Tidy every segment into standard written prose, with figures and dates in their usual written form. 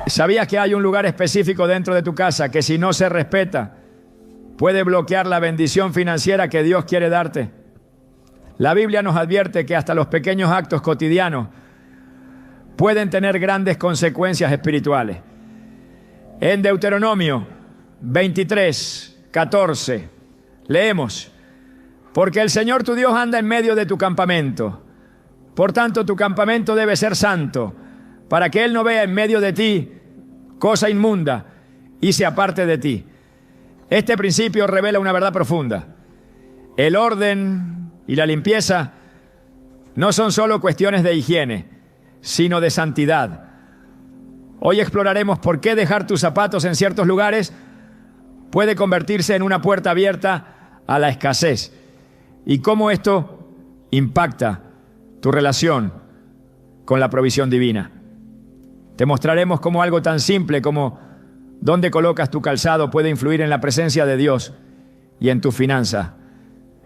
¿Sabías que hay un lugar específico dentro de tu casa que si no se respeta puede bloquear la bendición financiera que Dios quiere darte? La Biblia nos advierte que hasta los pequeños actos cotidianos pueden tener grandes consecuencias espirituales. En Deuteronomio 23:14 leemos: porque el Señor tu Dios anda en medio de tu campamento. Por tanto, tu campamento debe ser santo, para que Él no vea en medio de ti cosa inmunda y se aparte de ti. Este principio revela una verdad profunda. El orden y la limpieza no son solo cuestiones de higiene, sino de santidad. Hoy exploraremos por qué dejar tus zapatos en ciertos lugares puede convertirse en una puerta abierta a la escasez y cómo esto impacta tu relación con la provisión divina. Te mostraremos cómo algo tan simple como dónde colocas tu calzado puede influir en la presencia de Dios y en tu finanza.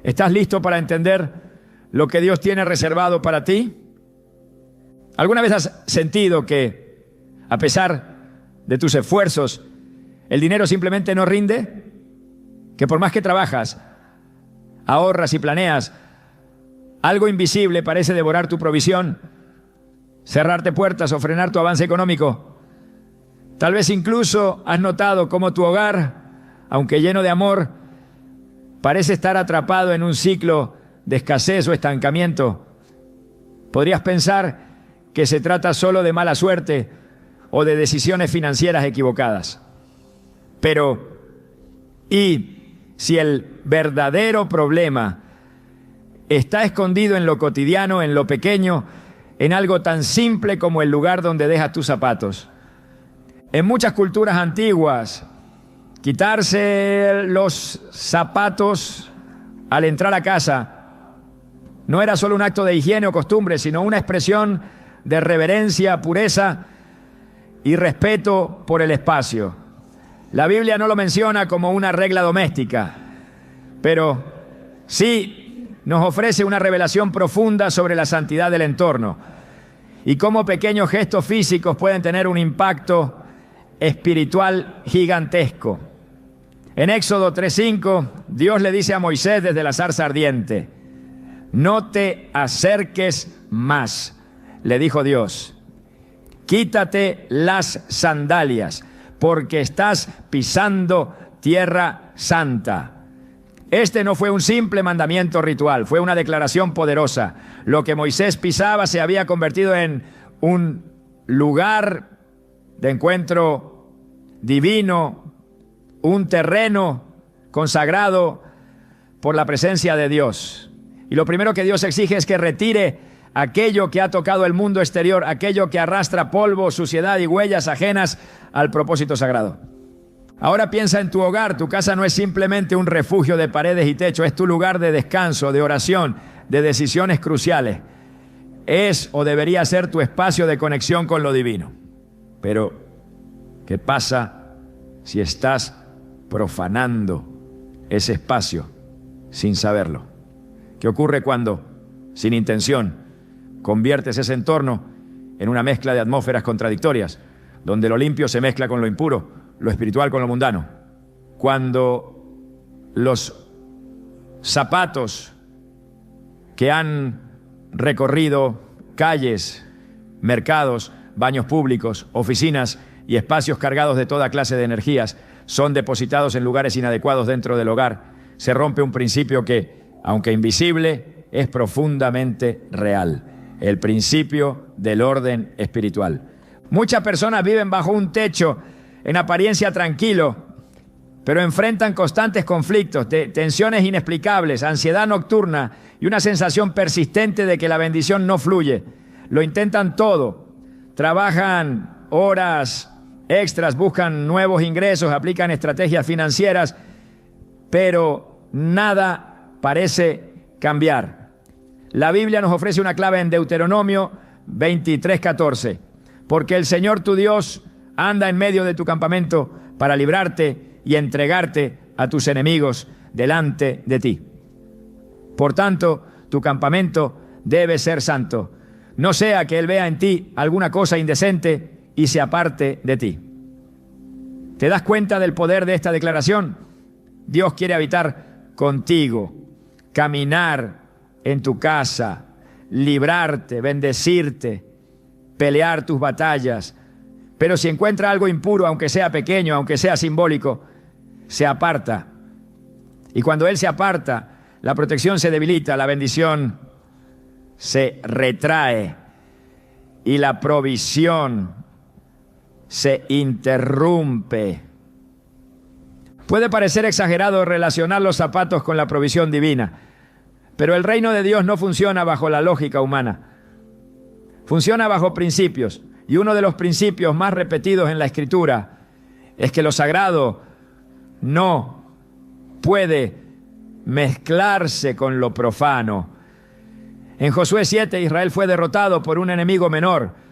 ¿Estás listo para entender lo que Dios tiene reservado para ti? ¿Alguna vez has sentido que, a pesar de tus esfuerzos, el dinero simplemente no rinde? Que por más que trabajas, ahorras y planeas, algo invisible parece devorar tu provisión, cerrarte puertas o frenar tu avance económico. Tal vez incluso has notado cómo tu hogar, aunque lleno de amor, parece estar atrapado en un ciclo de escasez o estancamiento. Podrías pensar que se trata solo de mala suerte o de decisiones financieras equivocadas. Pero, ¿y si el verdadero problema está escondido en lo cotidiano, en lo pequeño, en algo tan simple como el lugar donde dejas tus zapatos? En muchas culturas antiguas, quitarse los zapatos al entrar a casa no era solo un acto de higiene o costumbre, sino una expresión de reverencia, pureza y respeto por el espacio. La Biblia no lo menciona como una regla doméstica, pero sí nos ofrece una revelación profunda sobre la santidad del entorno y cómo pequeños gestos físicos pueden tener un impacto espiritual gigantesco. En Éxodo 3:5, Dios le dice a Moisés desde la zarza ardiente: no te acerques más, le dijo Dios. Quítate las sandalias, porque estás pisando tierra santa. Este no fue un simple mandamiento ritual, fue una declaración poderosa. Lo que Moisés pisaba se había convertido en un lugar de encuentro divino, un terreno consagrado por la presencia de Dios. Y lo primero que Dios exige es que retire aquello que ha tocado el mundo exterior, aquello que arrastra polvo, suciedad y huellas ajenas al propósito sagrado. Ahora piensa en tu hogar. Tu casa no es simplemente un refugio de paredes y techo, es tu lugar de descanso, de oración, de decisiones cruciales. Es o debería ser tu espacio de conexión con lo divino. Pero, ¿qué pasa si estás profanando ese espacio sin saberlo? ¿Qué ocurre cuando, sin intención, conviertes ese entorno en una mezcla de atmósferas contradictorias, donde lo limpio se mezcla con lo impuro, lo espiritual con lo mundano? Cuando los zapatos que han recorrido calles, mercados, baños públicos, oficinas y espacios cargados de toda clase de energías son depositados en lugares inadecuados dentro del hogar, se rompe un principio que, aunque invisible, es profundamente real: el principio del orden espiritual. Muchas personas viven bajo un techo en apariencia tranquilo, pero enfrentan constantes conflictos, tensiones inexplicables, ansiedad nocturna y una sensación persistente de que la bendición no fluye. Lo intentan todo, trabajan horas extras, buscan nuevos ingresos, aplican estrategias financieras, pero nada parece cambiar. La Biblia nos ofrece una clave en Deuteronomio 23:14. Porque el Señor tu Dios anda en medio de tu campamento para librarte y entregarte a tus enemigos delante de ti. Por tanto, tu campamento debe ser santo. No sea que Él vea en ti alguna cosa indecente y se aparte de ti. ¿Te das cuenta del poder de esta declaración? Dios quiere habitar contigo, caminar en tu casa, librarte, bendecirte, pelear tus batallas. Pero si encuentra algo impuro, aunque sea pequeño, aunque sea simbólico, se aparta. Y cuando Él se aparta, la protección se debilita, la bendición se retrae y la provisión se interrumpe. Puede parecer exagerado relacionar los zapatos con la provisión divina, pero el reino de Dios no funciona bajo la lógica humana. Funciona bajo principios, y uno de los principios más repetidos en la Escritura es que lo sagrado no puede mezclarse con lo profano. En Josué 7, Israel fue derrotado por un enemigo menor,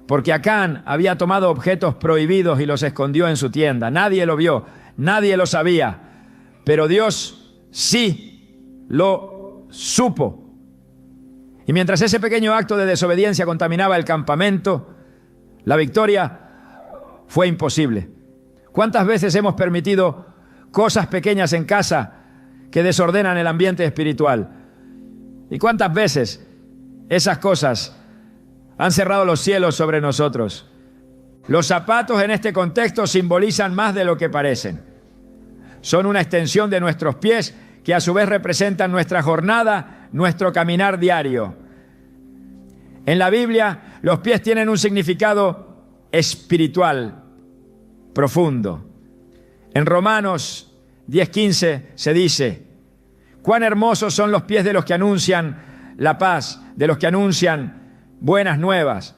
porque Acán había tomado objetos prohibidos y los escondió en su tienda. Nadie lo vio, nadie lo sabía, pero Dios sí lo supo. Y mientras ese pequeño acto de desobediencia contaminaba el campamento, la victoria fue imposible. ¿Cuántas veces hemos permitido cosas pequeñas en casa que desordenan el ambiente espiritual? ¿Y cuántas veces esas cosas han cerrado los cielos sobre nosotros? Los zapatos en este contexto simbolizan más de lo que parecen. Son una extensión de nuestros pies que a su vez representan nuestra jornada, nuestro caminar diario. En la Biblia, los pies tienen un significado espiritual profundo. En Romanos 10:15 se dice: cuán hermosos son los pies de los que anuncian la paz, de los que anuncian buenas nuevas.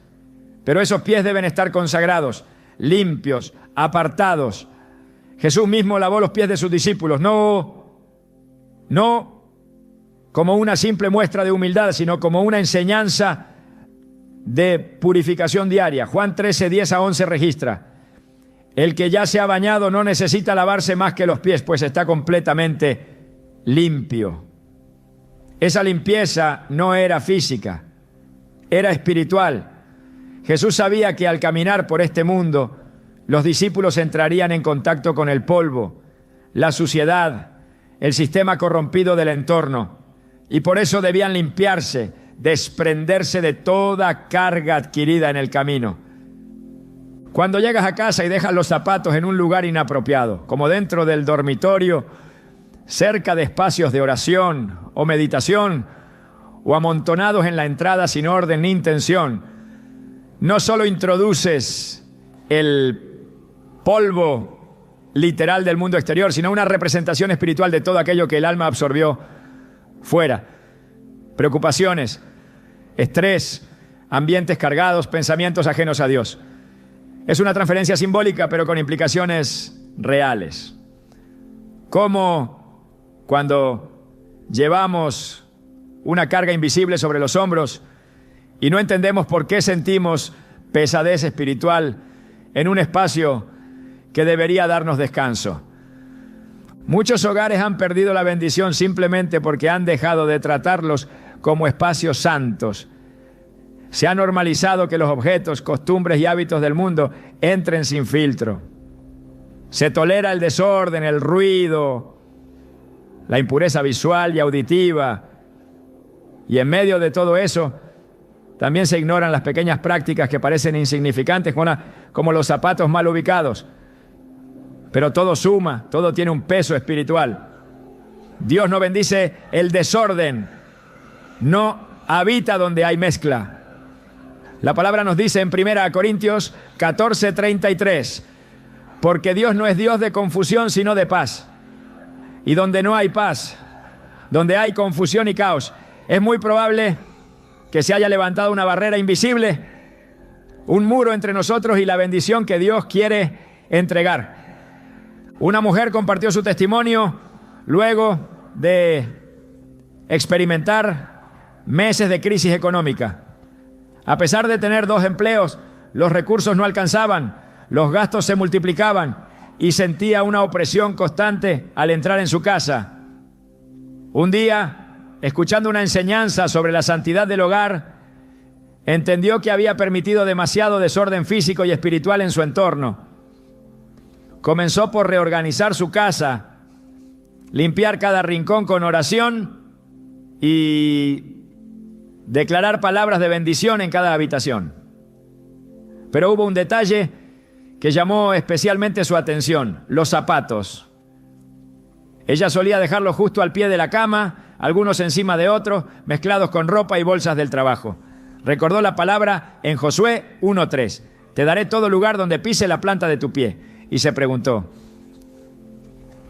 Pero esos pies deben estar consagrados, limpios, apartados. Jesús mismo lavó los pies de sus discípulos, no como una simple muestra de humildad, sino como una enseñanza de purificación diaria. Juan 13, 10 a 11 registra: el que ya se ha bañado no necesita lavarse más que los pies, pues está completamente limpio. Esa limpieza no era física, era espiritual. Jesús sabía que al caminar por este mundo, los discípulos entrarían en contacto con el polvo, la suciedad, el sistema corrompido del entorno, y por eso debían limpiarse, desprenderse de toda carga adquirida en el camino. Cuando llegas a casa y dejas los zapatos en un lugar inapropiado, como dentro del dormitorio, cerca de espacios de oración o meditación, o amontonados en la entrada sin orden ni intención, no solo introduces el polvo literal del mundo exterior, sino una representación espiritual de todo aquello que el alma absorbió fuera. Preocupaciones, estrés, ambientes cargados, pensamientos ajenos a Dios. Es una transferencia simbólica, pero con implicaciones reales. Como cuando llevamos una carga invisible sobre los hombros y no entendemos por qué sentimos pesadez espiritual en un espacio que debería darnos descanso. Muchos hogares han perdido la bendición simplemente porque han dejado de tratarlos como espacios santos. Se ha normalizado que los objetos, costumbres y hábitos del mundo entren sin filtro. Se tolera el desorden, el ruido, la impureza visual y auditiva. Y en medio de todo eso, también se ignoran las pequeñas prácticas que parecen insignificantes, como los zapatos mal ubicados. Pero todo suma, todo tiene un peso espiritual. Dios no bendice el desorden, no habita donde hay mezcla. La palabra nos dice en 1 Corintios 14:33, porque Dios no es Dios de confusión, sino de paz. Y donde no hay paz, donde hay confusión y caos, es muy probable que se haya levantado una barrera invisible, un muro entre nosotros y la bendición que Dios quiere entregar. Una mujer compartió su testimonio luego de experimentar meses de crisis económica. A pesar de tener 2 empleos, los recursos no alcanzaban, los gastos se multiplicaban y sentía una opresión constante al entrar en su casa. Un día, escuchando una enseñanza sobre la santidad del hogar, Entendió que había permitido demasiado desorden físico y espiritual en su entorno. Comenzó por reorganizar su casa, limpiar cada rincón con oración y declarar palabras de bendición en cada habitación. Pero hubo un detalle que llamó especialmente su atención: los zapatos. Ella solía dejarlos justo al pie de la cama, algunos encima de otros, mezclados con ropa y bolsas del trabajo. Recordó la palabra en Josué 1:3: te daré todo lugar donde pise la planta de tu pie. Y se preguntó: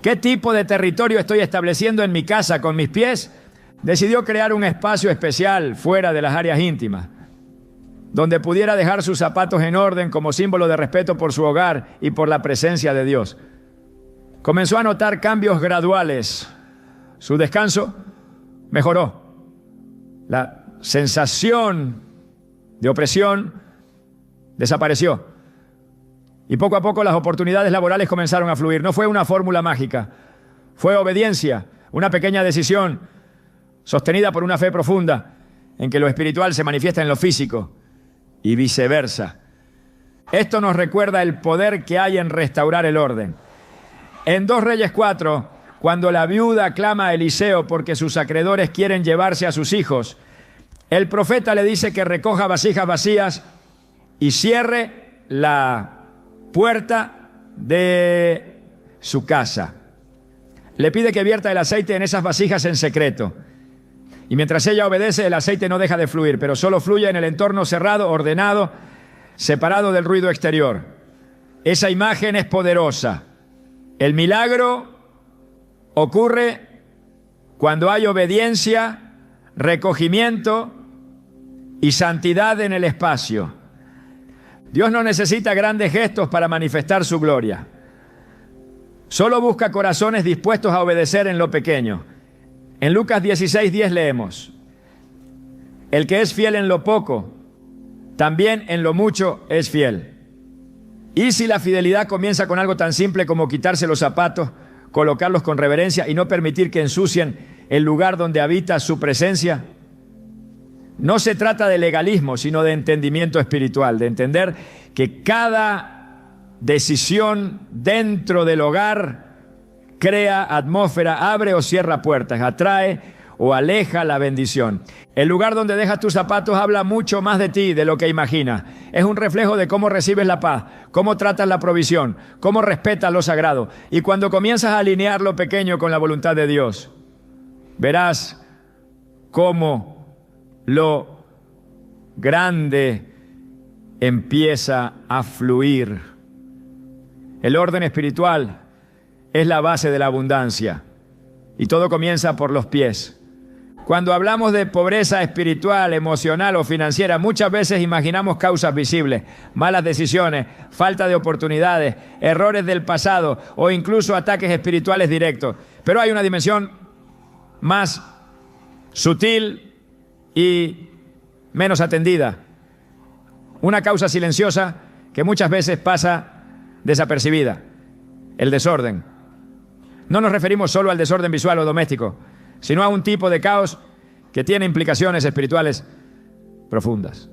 ¿qué tipo de territorio estoy estableciendo en mi casa con mis pies? Decidió crear un espacio especial fuera de las áreas íntimas, donde pudiera dejar sus zapatos en orden como símbolo de respeto por su hogar y por la presencia de Dios. Comenzó a notar cambios graduales. Su descanso mejoró. La sensación de opresión desapareció. Y poco a poco las oportunidades laborales comenzaron a fluir. No fue una fórmula mágica. Fue obediencia, una pequeña decisión sostenida por una fe profunda en que lo espiritual se manifiesta en lo físico y viceversa. Esto nos recuerda el poder que hay en restaurar el orden. En 2 Reyes 4, cuando la viuda clama a Eliseo porque sus acreedores quieren llevarse a sus hijos, el profeta le dice que recoja vasijas vacías y cierre la puerta de su casa. Le pide que vierta el aceite en esas vasijas en secreto. Y mientras ella obedece, el aceite no deja de fluir, pero solo fluye en el entorno cerrado, ordenado, separado del ruido exterior. Esa imagen es poderosa. El milagro ocurre cuando hay obediencia, recogimiento y santidad en el espacio. Dios no necesita grandes gestos para manifestar su gloria. Solo busca corazones dispuestos a obedecer en lo pequeño. En Lucas 16:10 leemos: el que es fiel en lo poco, también en lo mucho es fiel. Y si la fidelidad comienza con algo tan simple como quitarse los zapatos, colocarlos con reverencia y no permitir que ensucien el lugar donde habita su presencia. No se trata de legalismo, sino de entendimiento espiritual, de entender que cada decisión dentro del hogar crea atmósfera, abre o cierra puertas, atrae o aleja la bendición. El lugar donde dejas tus zapatos habla mucho más de ti de lo que imaginas. Es un reflejo de cómo recibes la paz, cómo tratas la provisión, cómo respetas lo sagrado. Y cuando comienzas a alinear lo pequeño con la voluntad de Dios, verás cómo lo grande empieza a fluir. El orden espiritual es la base de la abundancia y todo comienza por los pies. Cuando hablamos de pobreza espiritual, emocional o financiera, muchas veces imaginamos causas visibles: malas decisiones, falta de oportunidades, errores del pasado o incluso ataques espirituales directos. Pero hay una dimensión más sutil y menos atendida. Una causa silenciosa que muchas veces pasa desapercibida: el desorden. No nos referimos solo al desorden visual o doméstico, sino a un tipo de caos que tiene implicaciones espirituales profundas.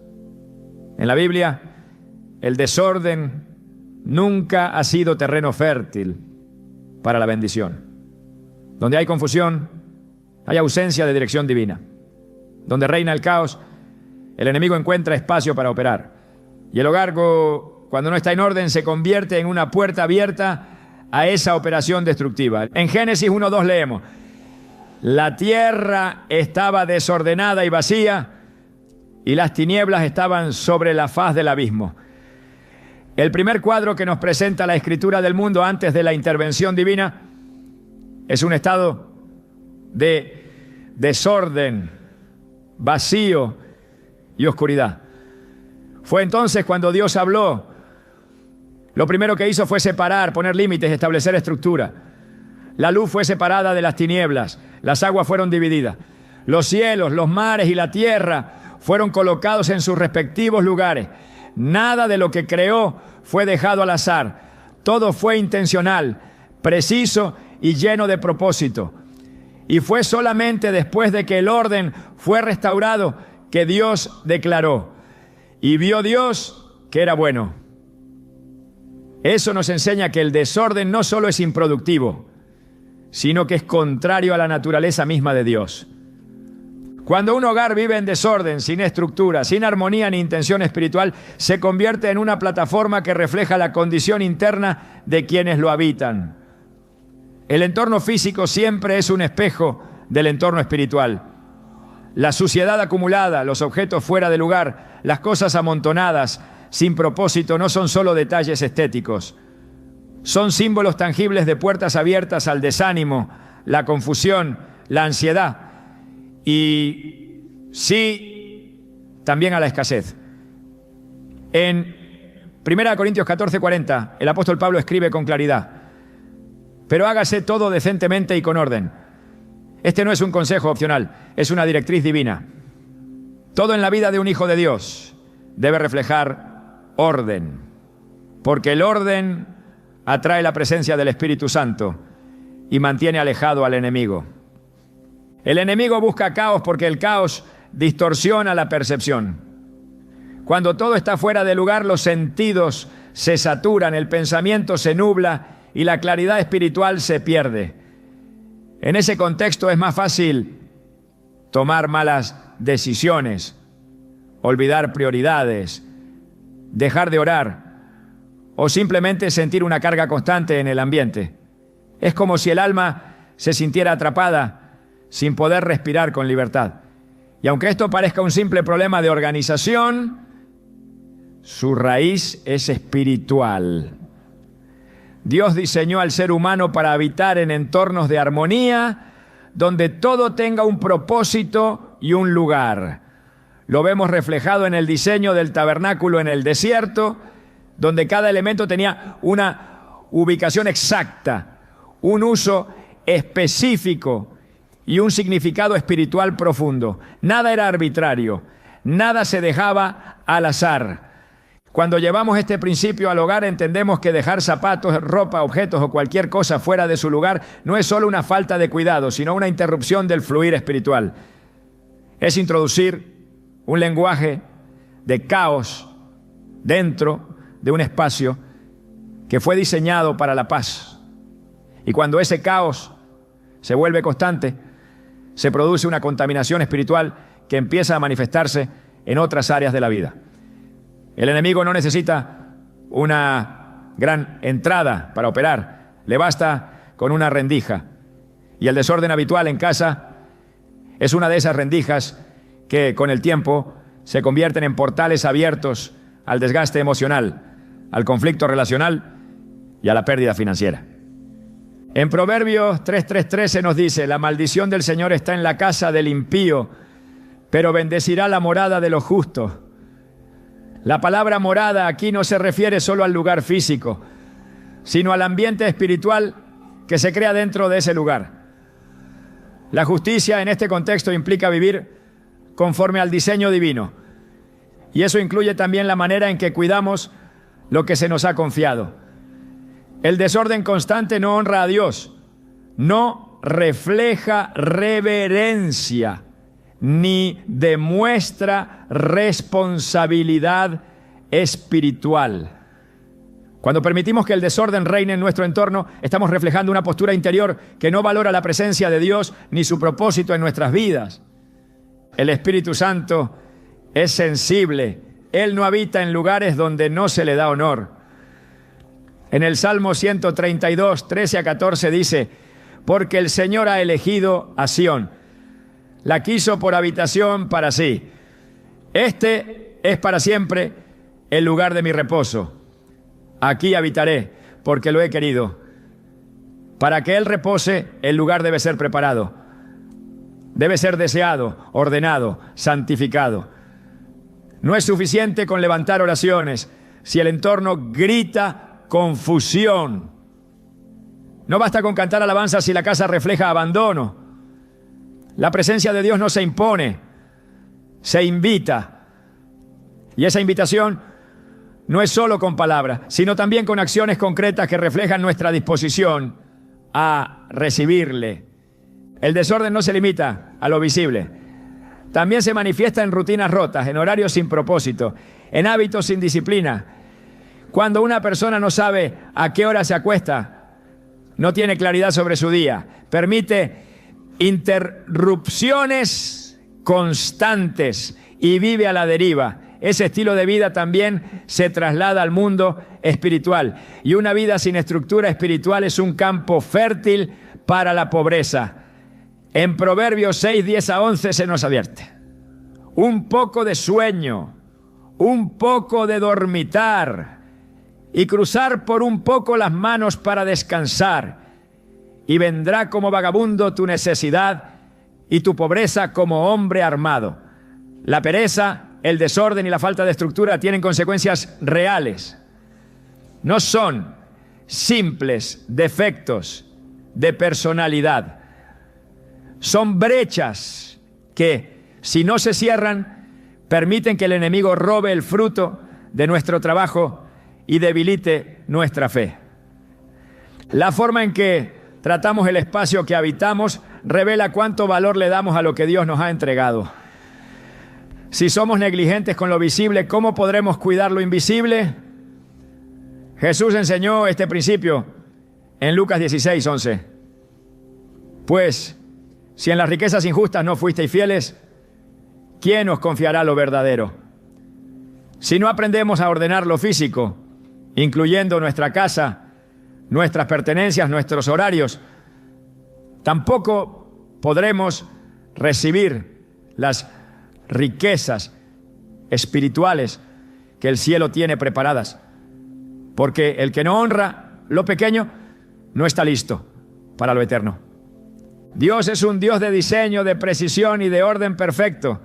En la Biblia, el desorden nunca ha sido terreno fértil para la bendición. Donde hay confusión, hay ausencia de dirección divina. Donde reina el caos, el enemigo encuentra espacio para operar. Y el hogar, cuando no está en orden, se convierte en una puerta abierta a esa operación destructiva. En Génesis 1:2 leemos: la tierra estaba desordenada y vacía, y las tinieblas estaban sobre la faz del abismo. El primer cuadro que nos presenta la escritura del mundo antes de la intervención divina es un estado de desorden, vacío y oscuridad. Fue entonces cuando Dios habló. Lo primero que hizo fue separar, poner límites, establecer estructura. La luz fue separada de las tinieblas, las aguas fueron divididas. Los cielos, los mares y la tierra fueron colocados en sus respectivos lugares. Nada de lo que creó fue dejado al azar. Todo fue intencional, preciso y lleno de propósito. Y fue solamente después de que el orden fue restaurado que Dios declaró: Y vio Dios que era bueno. Eso nos enseña que el desorden no solo es improductivo, sino que es contrario a la naturaleza misma de Dios. Cuando un hogar vive en desorden, sin estructura, sin armonía ni intención espiritual, se convierte en una plataforma que refleja la condición interna de quienes lo habitan. El entorno físico siempre es un espejo del entorno espiritual. La suciedad acumulada, los objetos fuera de lugar, las cosas amontonadas, sin propósito, no son solo detalles estéticos. Son símbolos tangibles de puertas abiertas al desánimo, la confusión, la ansiedad y, sí, también a la escasez. En 1 Corintios 14:40, el apóstol Pablo escribe con claridad: pero hágase todo decentemente y con orden. Este no es un consejo opcional, es una directriz divina. Todo en la vida de un hijo de Dios debe reflejar orden, porque el orden atrae la presencia del Espíritu Santo y mantiene alejado al enemigo. El enemigo busca caos porque el caos distorsiona la percepción. Cuando todo está fuera de lugar, los sentidos se saturan, el pensamiento se nubla y la claridad espiritual se pierde. En ese contexto es más fácil tomar malas decisiones, olvidar prioridades, dejar de orar o simplemente sentir una carga constante en el ambiente. Es como si el alma se sintiera atrapada sin poder respirar con libertad. Y aunque esto parezca un simple problema de organización, su raíz es espiritual. Dios diseñó al ser humano para habitar en entornos de armonía, donde todo tenga un propósito y un lugar. Lo vemos reflejado en el diseño del tabernáculo en el desierto, donde cada elemento tenía una ubicación exacta, un uso específico y un significado espiritual profundo. Nada era arbitrario, nada se dejaba al azar. Cuando llevamos este principio al hogar, entendemos que dejar zapatos, ropa, objetos o cualquier cosa fuera de su lugar no es solo una falta de cuidado, sino una interrupción del fluir espiritual. Es introducir un lenguaje de caos dentro de un espacio que fue diseñado para la paz. Y cuando ese caos se vuelve constante, se produce una contaminación espiritual que empieza a manifestarse en otras áreas de la vida. El enemigo no necesita una gran entrada para operar, le basta con una rendija. Y el desorden habitual en casa es una de esas rendijas que con el tiempo se convierten en portales abiertos al desgaste emocional, al conflicto relacional y a la pérdida financiera. En Proverbios 3:3 se nos dice: la maldición del Señor está en la casa del impío, pero bendecirá la morada de los justos. La palabra morada aquí no se refiere solo al lugar físico, sino al ambiente espiritual que se crea dentro de ese lugar. La justicia en este contexto implica vivir conforme al diseño divino, y eso incluye también la manera en que cuidamos lo que se nos ha confiado. El desorden constante no honra a Dios, no refleja reverencia, ni demuestra responsabilidad espiritual. Cuando permitimos que el desorden reine en nuestro entorno, estamos reflejando una postura interior que no valora la presencia de Dios ni su propósito en nuestras vidas. El Espíritu Santo es sensible. Él no habita en lugares donde no se le da honor. En el Salmo 132, 13-14 dice: porque el Señor ha elegido a Sión, la quiso por habitación para sí. Este es para siempre el lugar de mi reposo. Aquí habitaré, porque lo he querido. Para que Él repose, el lugar debe ser preparado. Debe ser deseado, ordenado, santificado. No es suficiente con levantar oraciones si el entorno grita confusión. No basta con cantar alabanzas si la casa refleja abandono. La presencia de Dios no se impone, se invita. Y esa invitación no es solo con palabras, sino también con acciones concretas que reflejan nuestra disposición a recibirle. El desorden no se limita a lo visible. También se manifiesta en rutinas rotas, en horarios sin propósito, en hábitos sin disciplina. Cuando una persona no sabe a qué hora se acuesta, no tiene claridad sobre su día, permite interrupciones constantes y vive a la deriva. Ese estilo de vida también se traslada al mundo espiritual. Y una vida sin estructura espiritual es un campo fértil para la pobreza. En Proverbios 6, 10 a 11 se nos advierte: un poco de sueño, un poco de dormitar y cruzar por un poco las manos para descansar, y vendrá como vagabundo tu necesidad y tu pobreza como hombre armado. La pereza, el desorden y la falta de estructura tienen consecuencias reales. No son simples defectos de personalidad. Son brechas que, si no se cierran, permiten que el enemigo robe el fruto de nuestro trabajo y debilite nuestra fe. La forma en que tratamos el espacio que habitamos revela cuánto valor le damos a lo que Dios nos ha entregado. Si somos negligentes con lo visible, ¿cómo podremos cuidar lo invisible? Jesús enseñó este principio en Lucas 16, 11. Pues, si en las riquezas injustas no fuisteis fieles, ¿quién os confiará lo verdadero? Si no aprendemos a ordenar lo físico, incluyendo nuestra casa, nuestras pertenencias, nuestros horarios, tampoco podremos recibir las riquezas espirituales que el cielo tiene preparadas. Porque el que no honra lo pequeño no está listo para lo eterno. Dios es un Dios de diseño, de precisión y de orden perfecto.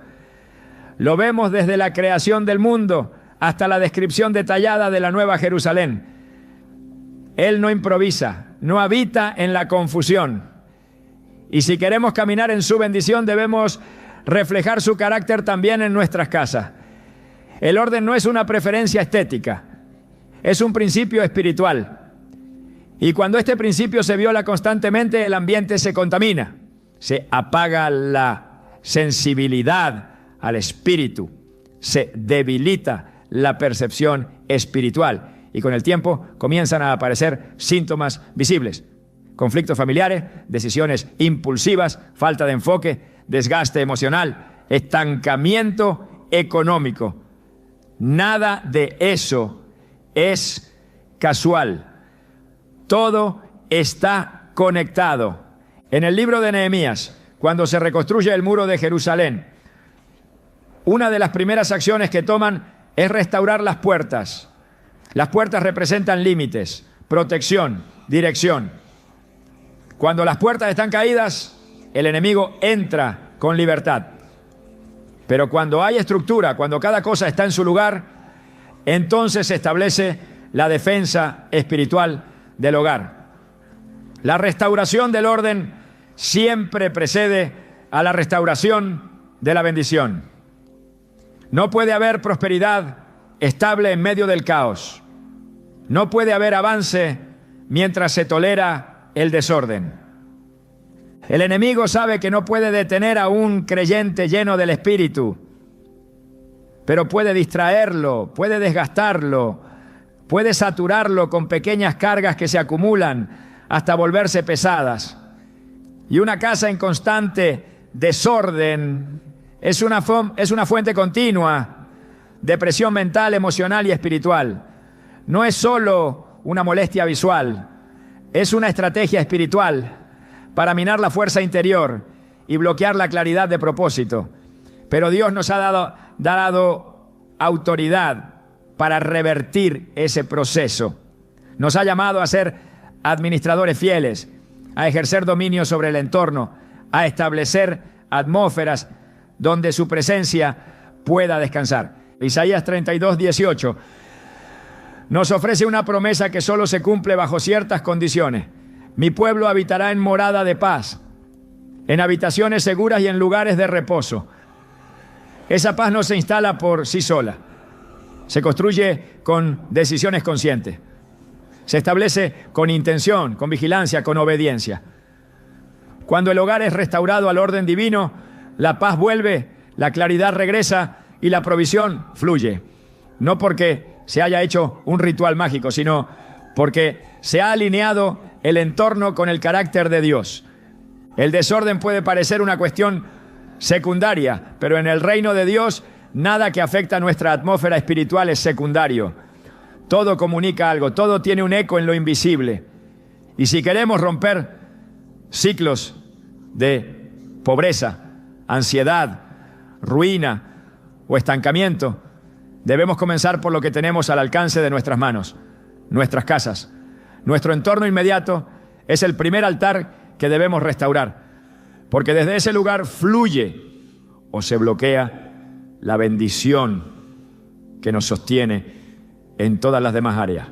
Lo vemos desde la creación del mundo hasta la descripción detallada de la Nueva Jerusalén. Él no improvisa, no habita en la confusión. Y si queremos caminar en su bendición, debemos reflejar su carácter también en nuestras casas. El orden no es una preferencia estética, es un principio espiritual. Y cuando este principio se viola constantemente, el ambiente se contamina, se apaga la sensibilidad al espíritu, se debilita la percepción espiritual y con el tiempo comienzan a aparecer síntomas visibles: conflictos familiares, decisiones impulsivas, falta de enfoque, desgaste emocional, estancamiento económico. Nada de eso es casual. Todo está conectado. En el libro de Nehemías, cuando se reconstruye el muro de Jerusalén, una de las primeras acciones que toman es restaurar las puertas. Las puertas representan límites, protección, dirección. Cuando las puertas están caídas, el enemigo entra con libertad. Pero cuando hay estructura, cuando cada cosa está en su lugar, entonces se establece la defensa espiritual del hogar. La restauración del orden siempre precede a la restauración de la bendición. No puede haber prosperidad estable en medio del caos. No puede haber avance mientras se tolera el desorden. El enemigo sabe que no puede detener a un creyente lleno del Espíritu, pero puede distraerlo, puede desgastarlo, puede saturarlo con pequeñas cargas que se acumulan hasta volverse pesadas. Y una casa en constante desorden es una fuente continua de presión mental, emocional y espiritual. No es solo una molestia visual, es una estrategia espiritual para minar la fuerza interior y bloquear la claridad de propósito. Pero Dios nos ha dado autoridad para revertir ese proceso. Nos ha llamado a ser administradores fieles, a ejercer dominio sobre el entorno, a establecer atmósferas donde su presencia pueda descansar. Isaías 32, 18 nos ofrece una promesa que solo se cumple bajo ciertas condiciones. Mi pueblo habitará en morada de paz, en habitaciones seguras y en lugares de reposo. Esa paz no se instala por sí sola. Se construye con decisiones conscientes. Se establece con intención, con vigilancia, con obediencia. Cuando el hogar es restaurado al orden divino, la paz vuelve la claridad regresa y la provisión fluye. No porque se haya hecho un ritual mágico, sino porque se ha alineado el entorno con el carácter de Dios. El desorden puede parecer una cuestión secundaria, pero en el reino de Dios nada que afecta a nuestra atmósfera espiritual es secundario. Todo comunica algo, todo tiene un eco en lo invisible. Y si queremos romper ciclos de pobreza, ansiedad, ruina o estancamiento, debemos comenzar por lo que tenemos al alcance de nuestras manos, nuestras casas. Nuestro entorno inmediato es el primer altar que debemos restaurar, porque desde ese lugar fluye o se bloquea la bendición que nos sostiene en todas las demás áreas.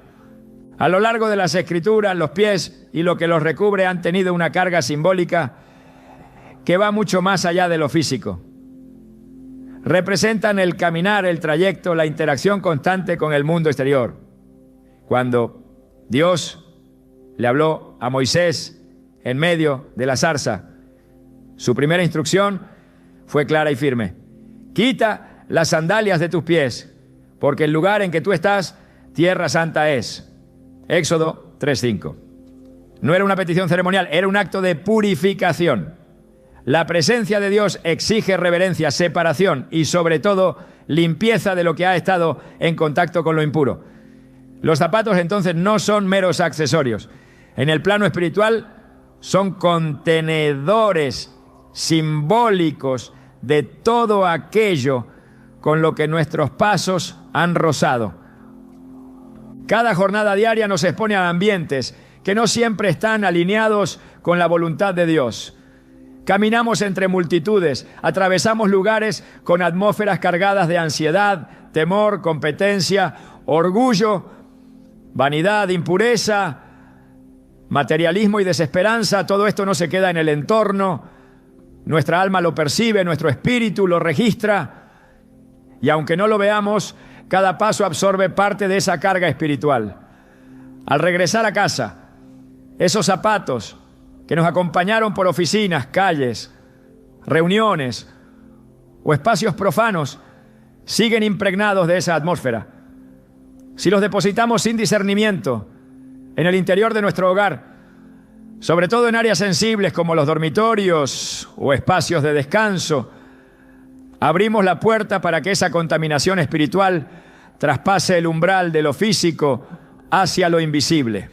A lo largo de las Escrituras, los pies y lo que los recubre han tenido una carga simbólica que va mucho más allá de lo físico. Representan el caminar, el trayecto, la interacción constante con el mundo exterior. Cuando Dios le habló a Moisés en medio de la zarza, su primera instrucción fue clara y firme: quita las sandalias de tus pies, porque el lugar en que tú estás, tierra santa es. Éxodo 3:5. No era una petición ceremonial, era un acto de purificación. La presencia de Dios exige reverencia, separación y sobre todo limpieza de lo que ha estado en contacto con lo impuro. Los zapatos entonces no son meros accesorios. En el plano espiritual son contenedores simbólicos de todo aquello con lo que nuestros pasos han rozado. Cada jornada diaria nos expone a ambientes que no siempre están alineados con la voluntad de Dios. Caminamos entre multitudes, atravesamos lugares con atmósferas cargadas de ansiedad, temor, competencia, orgullo, vanidad, impureza, materialismo y desesperanza. Todo esto no se queda en el entorno. Nuestra alma lo percibe, nuestro espíritu lo registra. Y aunque no lo veamos, cada paso absorbe parte de esa carga espiritual. Al regresar a casa, esos zapatos que nos acompañaron por oficinas, calles, reuniones o espacios profanos siguen impregnados de esa atmósfera. Si los depositamos sin discernimiento en el interior de nuestro hogar, sobre todo en áreas sensibles como los dormitorios o espacios de descanso, abrimos la puerta para que esa contaminación espiritual traspase el umbral de lo físico hacia lo invisible.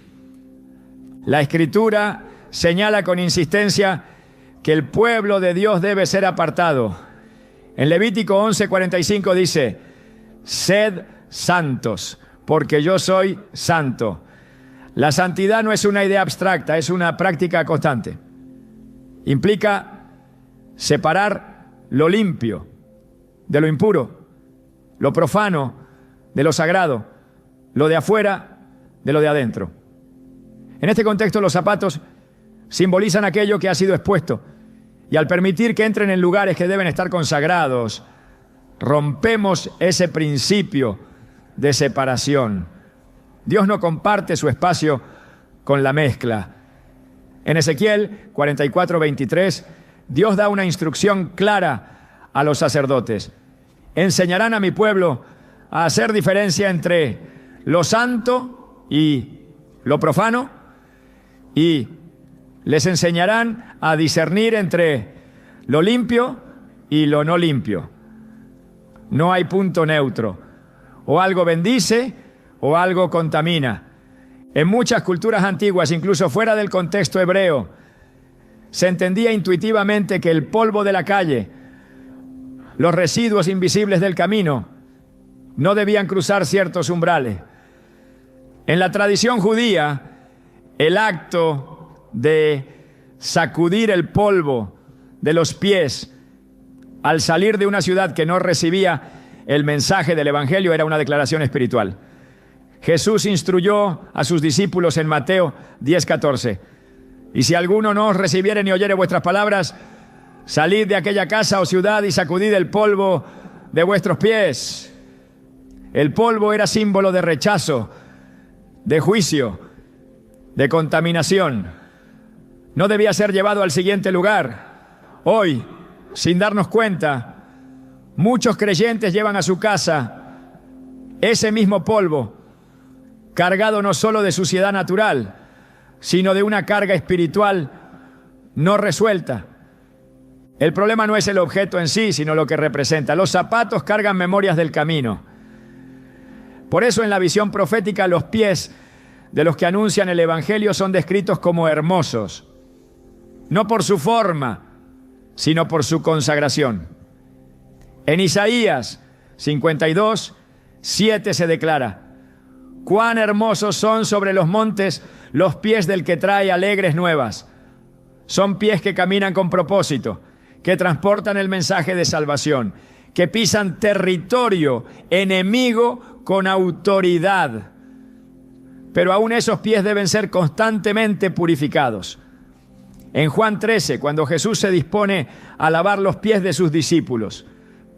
La Escritura señala con insistencia que el pueblo de Dios debe ser apartado. En Levítico 11:45 dice: sed santos, porque yo soy santo. La santidad no es una idea abstracta, es una práctica constante. Implica separar lo limpio de lo impuro, lo profano de lo sagrado, lo de afuera de lo de adentro. En este contexto, los zapatos simbolizan aquello que ha sido expuesto, y al permitir que entren en lugares que deben estar consagrados, rompemos ese principio de separación. Dios no comparte su espacio con la mezcla. En Ezequiel 44:23, Dios da una instrucción clara a los sacerdotes: enseñarán a mi pueblo a hacer diferencia entre lo santo y lo profano, y les enseñarán a discernir entre lo limpio y lo no limpio. No hay punto neutro. O algo bendice o algo contamina. En muchas culturas antiguas, incluso fuera del contexto hebreo, se entendía intuitivamente que el polvo de la calle, los residuos invisibles del camino, no debían cruzar ciertos umbrales. En la tradición judía, el acto de sacudir el polvo de los pies al salir de una ciudad que no recibía el mensaje del Evangelio era una declaración espiritual. Jesús instruyó a sus discípulos en Mateo 10:14: y si alguno no os recibiere ni oyere vuestras palabras, salid de aquella casa o ciudad y sacudid el polvo de vuestros pies. El polvo era símbolo de rechazo, de juicio, de contaminación. No debía ser llevado al siguiente lugar. Hoy, sin darnos cuenta, Muchos creyentes llevan a su casa ese mismo polvo, cargado no solo de suciedad natural, sino de una carga espiritual no resuelta. El problema no es el objeto en sí, sino lo que representa. Los zapatos cargan memorias del camino. Por eso en la visión profética los pies de los que anuncian el Evangelio son descritos como hermosos, no por su forma, sino por su consagración. En Isaías 52, 7 se declara: cuán hermosos son sobre los montes los pies del que trae alegres nuevas. Son pies que caminan con propósito, que transportan el mensaje de salvación, que pisan territorio enemigo con autoridad. Pero aún esos pies deben ser constantemente purificados. En Juan 13, cuando Jesús se dispone a lavar los pies de sus discípulos,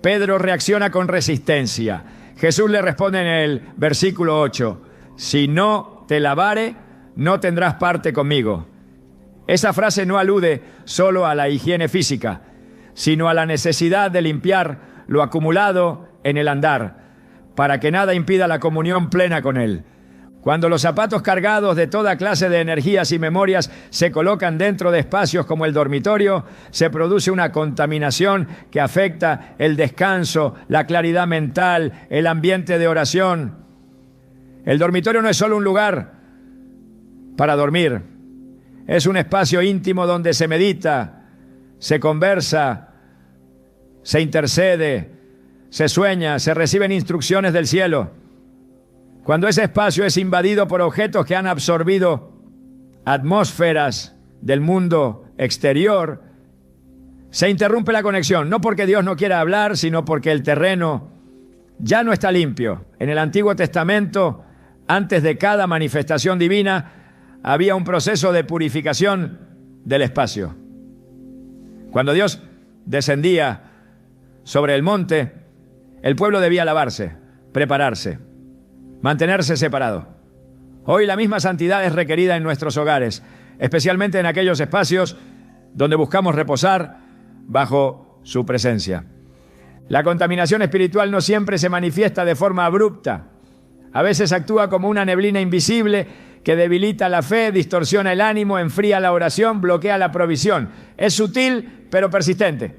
Pedro reacciona con resistencia. Jesús le responde en el versículo 8: si no te lavare, no tendrás parte conmigo. Esa frase no alude solo a la higiene física, sino a la necesidad de limpiar lo acumulado en el andar, para que nada impida la comunión plena con Él. Cuando los zapatos cargados de toda clase de energías y memorias se colocan dentro de espacios como el dormitorio, se produce una contaminación que afecta el descanso, la claridad mental, el ambiente de oración. El dormitorio no es solo un lugar para dormir, es un espacio íntimo donde se medita, se conversa, se intercede, se sueña, se reciben instrucciones del cielo. Cuando ese espacio es invadido por objetos que han absorbido atmósferas del mundo exterior, se interrumpe la conexión, no porque Dios no quiera hablar, sino porque el terreno ya no está limpio. En el Antiguo Testamento, antes de cada manifestación divina, había un proceso de purificación del espacio. Cuando Dios descendía sobre el monte, el pueblo debía lavarse, prepararse, mantenerse separado. Hoy la misma santidad es requerida en nuestros hogares, especialmente en aquellos espacios donde buscamos reposar bajo su presencia. La contaminación espiritual no siempre se manifiesta de forma abrupta. A veces actúa como una neblina invisible que debilita la fe, distorsiona el ánimo, enfría la oración, bloquea la provisión. Es sutil, pero persistente.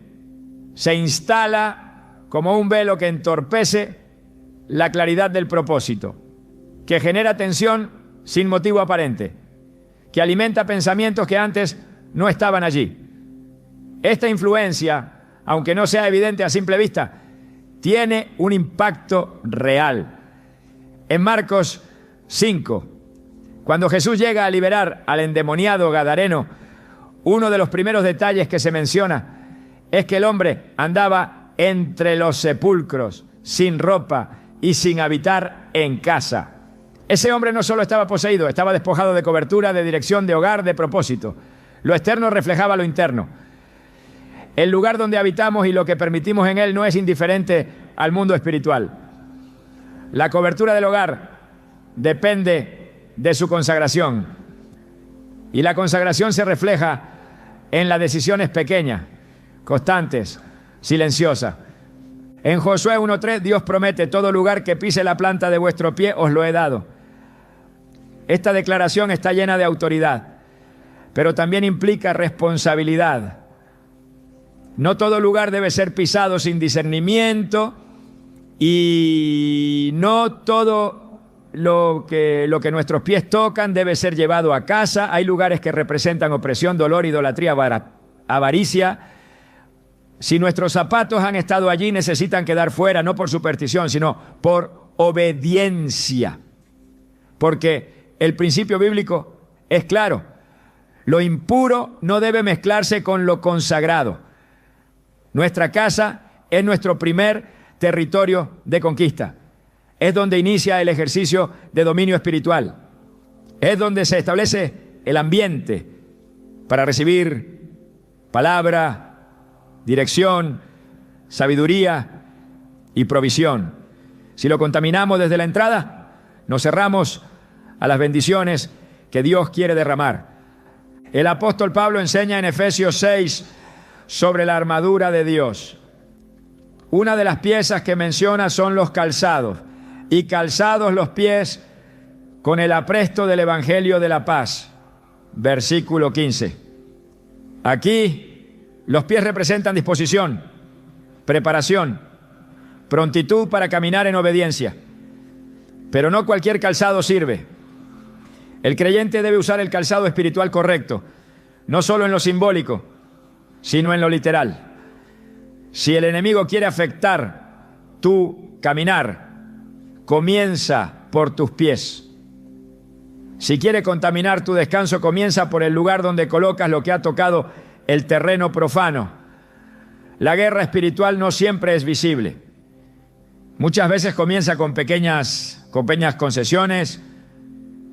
Se instala como un velo que entorpece la claridad del propósito, que genera tensión sin motivo aparente, que alimenta pensamientos que antes no estaban allí. Esta influencia, aunque no sea evidente a simple vista, tiene un impacto real. En Marcos 5, cuando Jesús llega a liberar al endemoniado gadareno, uno de los primeros detalles que se menciona es que el hombre andaba entre los sepulcros, sin ropa y sin habitar en casa. Ese hombre no solo estaba poseído, estaba despojado de cobertura, de dirección, de hogar, de propósito. Lo externo reflejaba lo interno. El lugar donde habitamos y lo que permitimos en él no es indiferente al mundo espiritual. La cobertura del hogar depende de su consagración. Y la consagración se refleja en las decisiones pequeñas, constantes, silenciosas. En Josué 1:3 Dios promete: todo lugar que pise la planta de vuestro pie os lo he dado. Esta declaración está llena de autoridad, pero también implica responsabilidad. No todo lugar debe ser pisado sin discernimiento y no todo lo que nuestros pies tocan debe ser llevado a casa. Hay lugares que representan opresión, dolor, idolatría, avaricia. Si nuestros zapatos han estado allí, necesitan quedar fuera, no por superstición, sino por obediencia. Porque el principio bíblico es claro: lo impuro no debe mezclarse con lo consagrado. Nuestra casa es nuestro primer territorio de conquista. Es donde inicia el ejercicio de dominio espiritual. Es donde se establece el ambiente para recibir palabra, dirección, sabiduría y provisión. Si lo contaminamos desde la entrada, nos cerramos a las bendiciones que Dios quiere derramar. El apóstol Pablo enseña en Efesios 6 sobre la armadura de Dios. Una de las piezas que menciona son los calzados, y calzados los pies con el apresto del Evangelio de la paz. Versículo 15. Aquí los pies representan disposición, preparación, prontitud para caminar en obediencia. Pero no cualquier calzado sirve. El creyente debe usar el calzado espiritual correcto, no solo en lo simbólico, sino en lo literal. Si el enemigo quiere afectar tu caminar, comienza por tus pies. Si quiere contaminar tu descanso, comienza por el lugar donde colocas lo que ha tocado el terreno profano. La guerra espiritual no siempre es visible. Muchas veces comienza con pequeñas concesiones,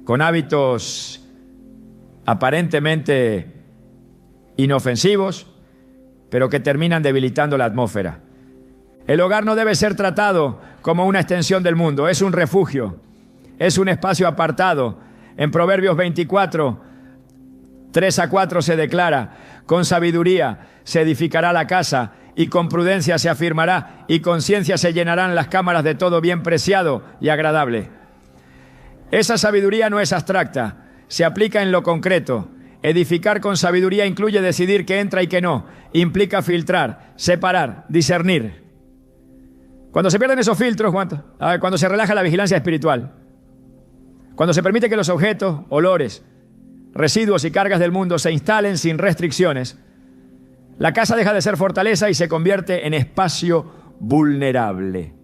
con hábitos aparentemente inofensivos, pero que terminan debilitando la atmósfera. El hogar no debe ser tratado como una extensión del mundo, es un refugio, es un espacio apartado. En Proverbios 24, 3-4 se declara: con sabiduría se edificará la casa, y con prudencia se afirmará, y con ciencia se llenarán las cámaras de todo bien preciado y agradable. Esa sabiduría no es abstracta, se aplica en lo concreto. Edificar con sabiduría incluye decidir qué entra y qué no. Implica filtrar, separar, discernir. Cuando se pierden esos filtros, cuando se relaja la vigilancia espiritual, cuando se permite que los objetos, olores, residuos y cargas del mundo se instalen sin restricciones, la casa deja de ser fortaleza y se convierte en espacio vulnerable.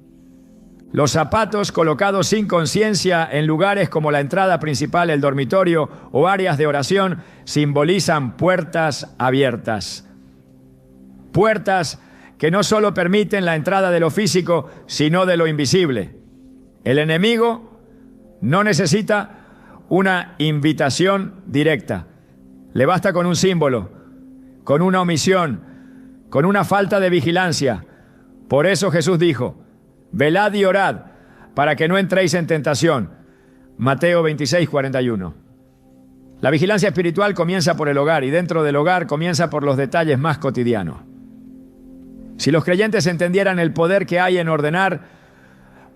Los zapatos colocados sin conciencia en lugares como la entrada principal, el dormitorio o áreas de oración simbolizan puertas abiertas. Puertas que no solo permiten la entrada de lo físico, sino de lo invisible. El enemigo no necesita una invitación directa. Le basta con un símbolo, con una omisión, con una falta de vigilancia. Por eso Jesús dijo: velad y orad para que no entréis en tentación. Mateo 26, 41. La vigilancia espiritual comienza por el hogar, y dentro del hogar comienza por los detalles más cotidianos. Si los creyentes entendieran el poder que hay en ordenar,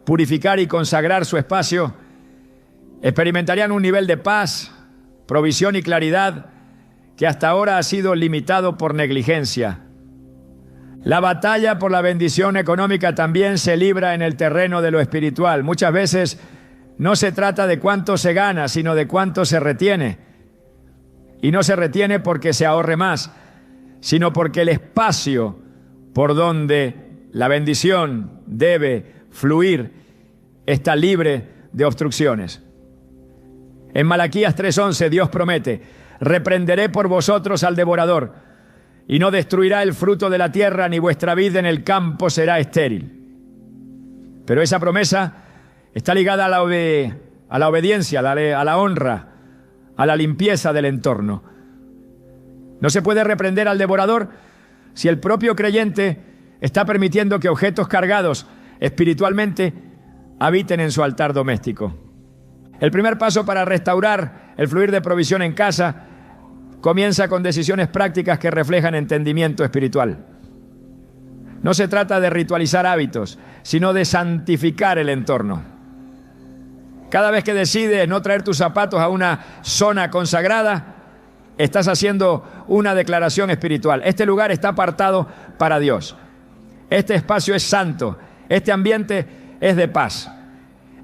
purificar y consagrar su espacio, experimentarían un nivel de paz, provisión y claridad que hasta ahora ha sido limitado por negligencia. La batalla por la bendición económica también se libra en el terreno de lo espiritual. Muchas veces no se trata de cuánto se gana, sino de cuánto se retiene. Y no se retiene porque se ahorre más, sino porque el espacio por donde la bendición debe fluir está libre de obstrucciones. En Malaquías 3:11 Dios promete: reprenderé por vosotros al devorador, y no destruirá el fruto de la tierra, ni vuestra vid en el campo será estéril. Pero esa promesa está ligada a la obediencia, a la honra, a la limpieza del entorno. No se puede reprender al devorador si el propio creyente está permitiendo que objetos cargados espiritualmente habiten en su altar doméstico. El primer paso para restaurar el fluir de provisión en casa comienza con decisiones prácticas que reflejan entendimiento espiritual. No se trata de ritualizar hábitos, sino de santificar el entorno. Cada vez que decides no traer tus zapatos a una zona consagrada, estás haciendo una declaración espiritual. Este lugar está apartado para Dios. Este espacio es santo. Este ambiente es de paz.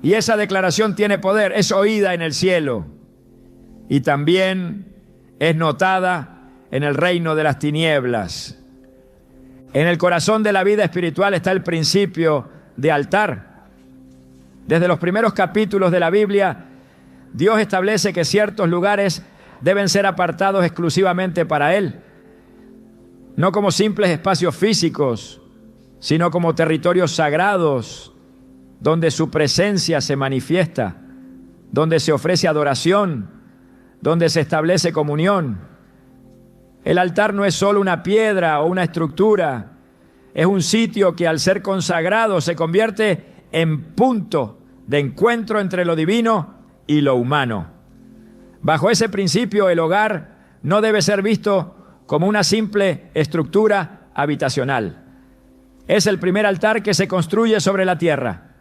Y esa declaración tiene poder, es oída en el cielo. Y también es notada en el reino de las tinieblas. En el corazón de la vida espiritual está el principio de altar. Desde los primeros capítulos de la Biblia, Dios establece que ciertos lugares deben ser apartados exclusivamente para Él, no como simples espacios físicos, sino como territorios sagrados, donde su presencia se manifiesta, donde se ofrece adoración, donde se establece comunión. El altar no es solo una piedra o una estructura, es un sitio que al ser consagrado se convierte en punto de encuentro entre lo divino y lo humano. Bajo ese principio, el hogar no debe ser visto como una simple estructura habitacional. Es el primer altar que se construye sobre la tierra.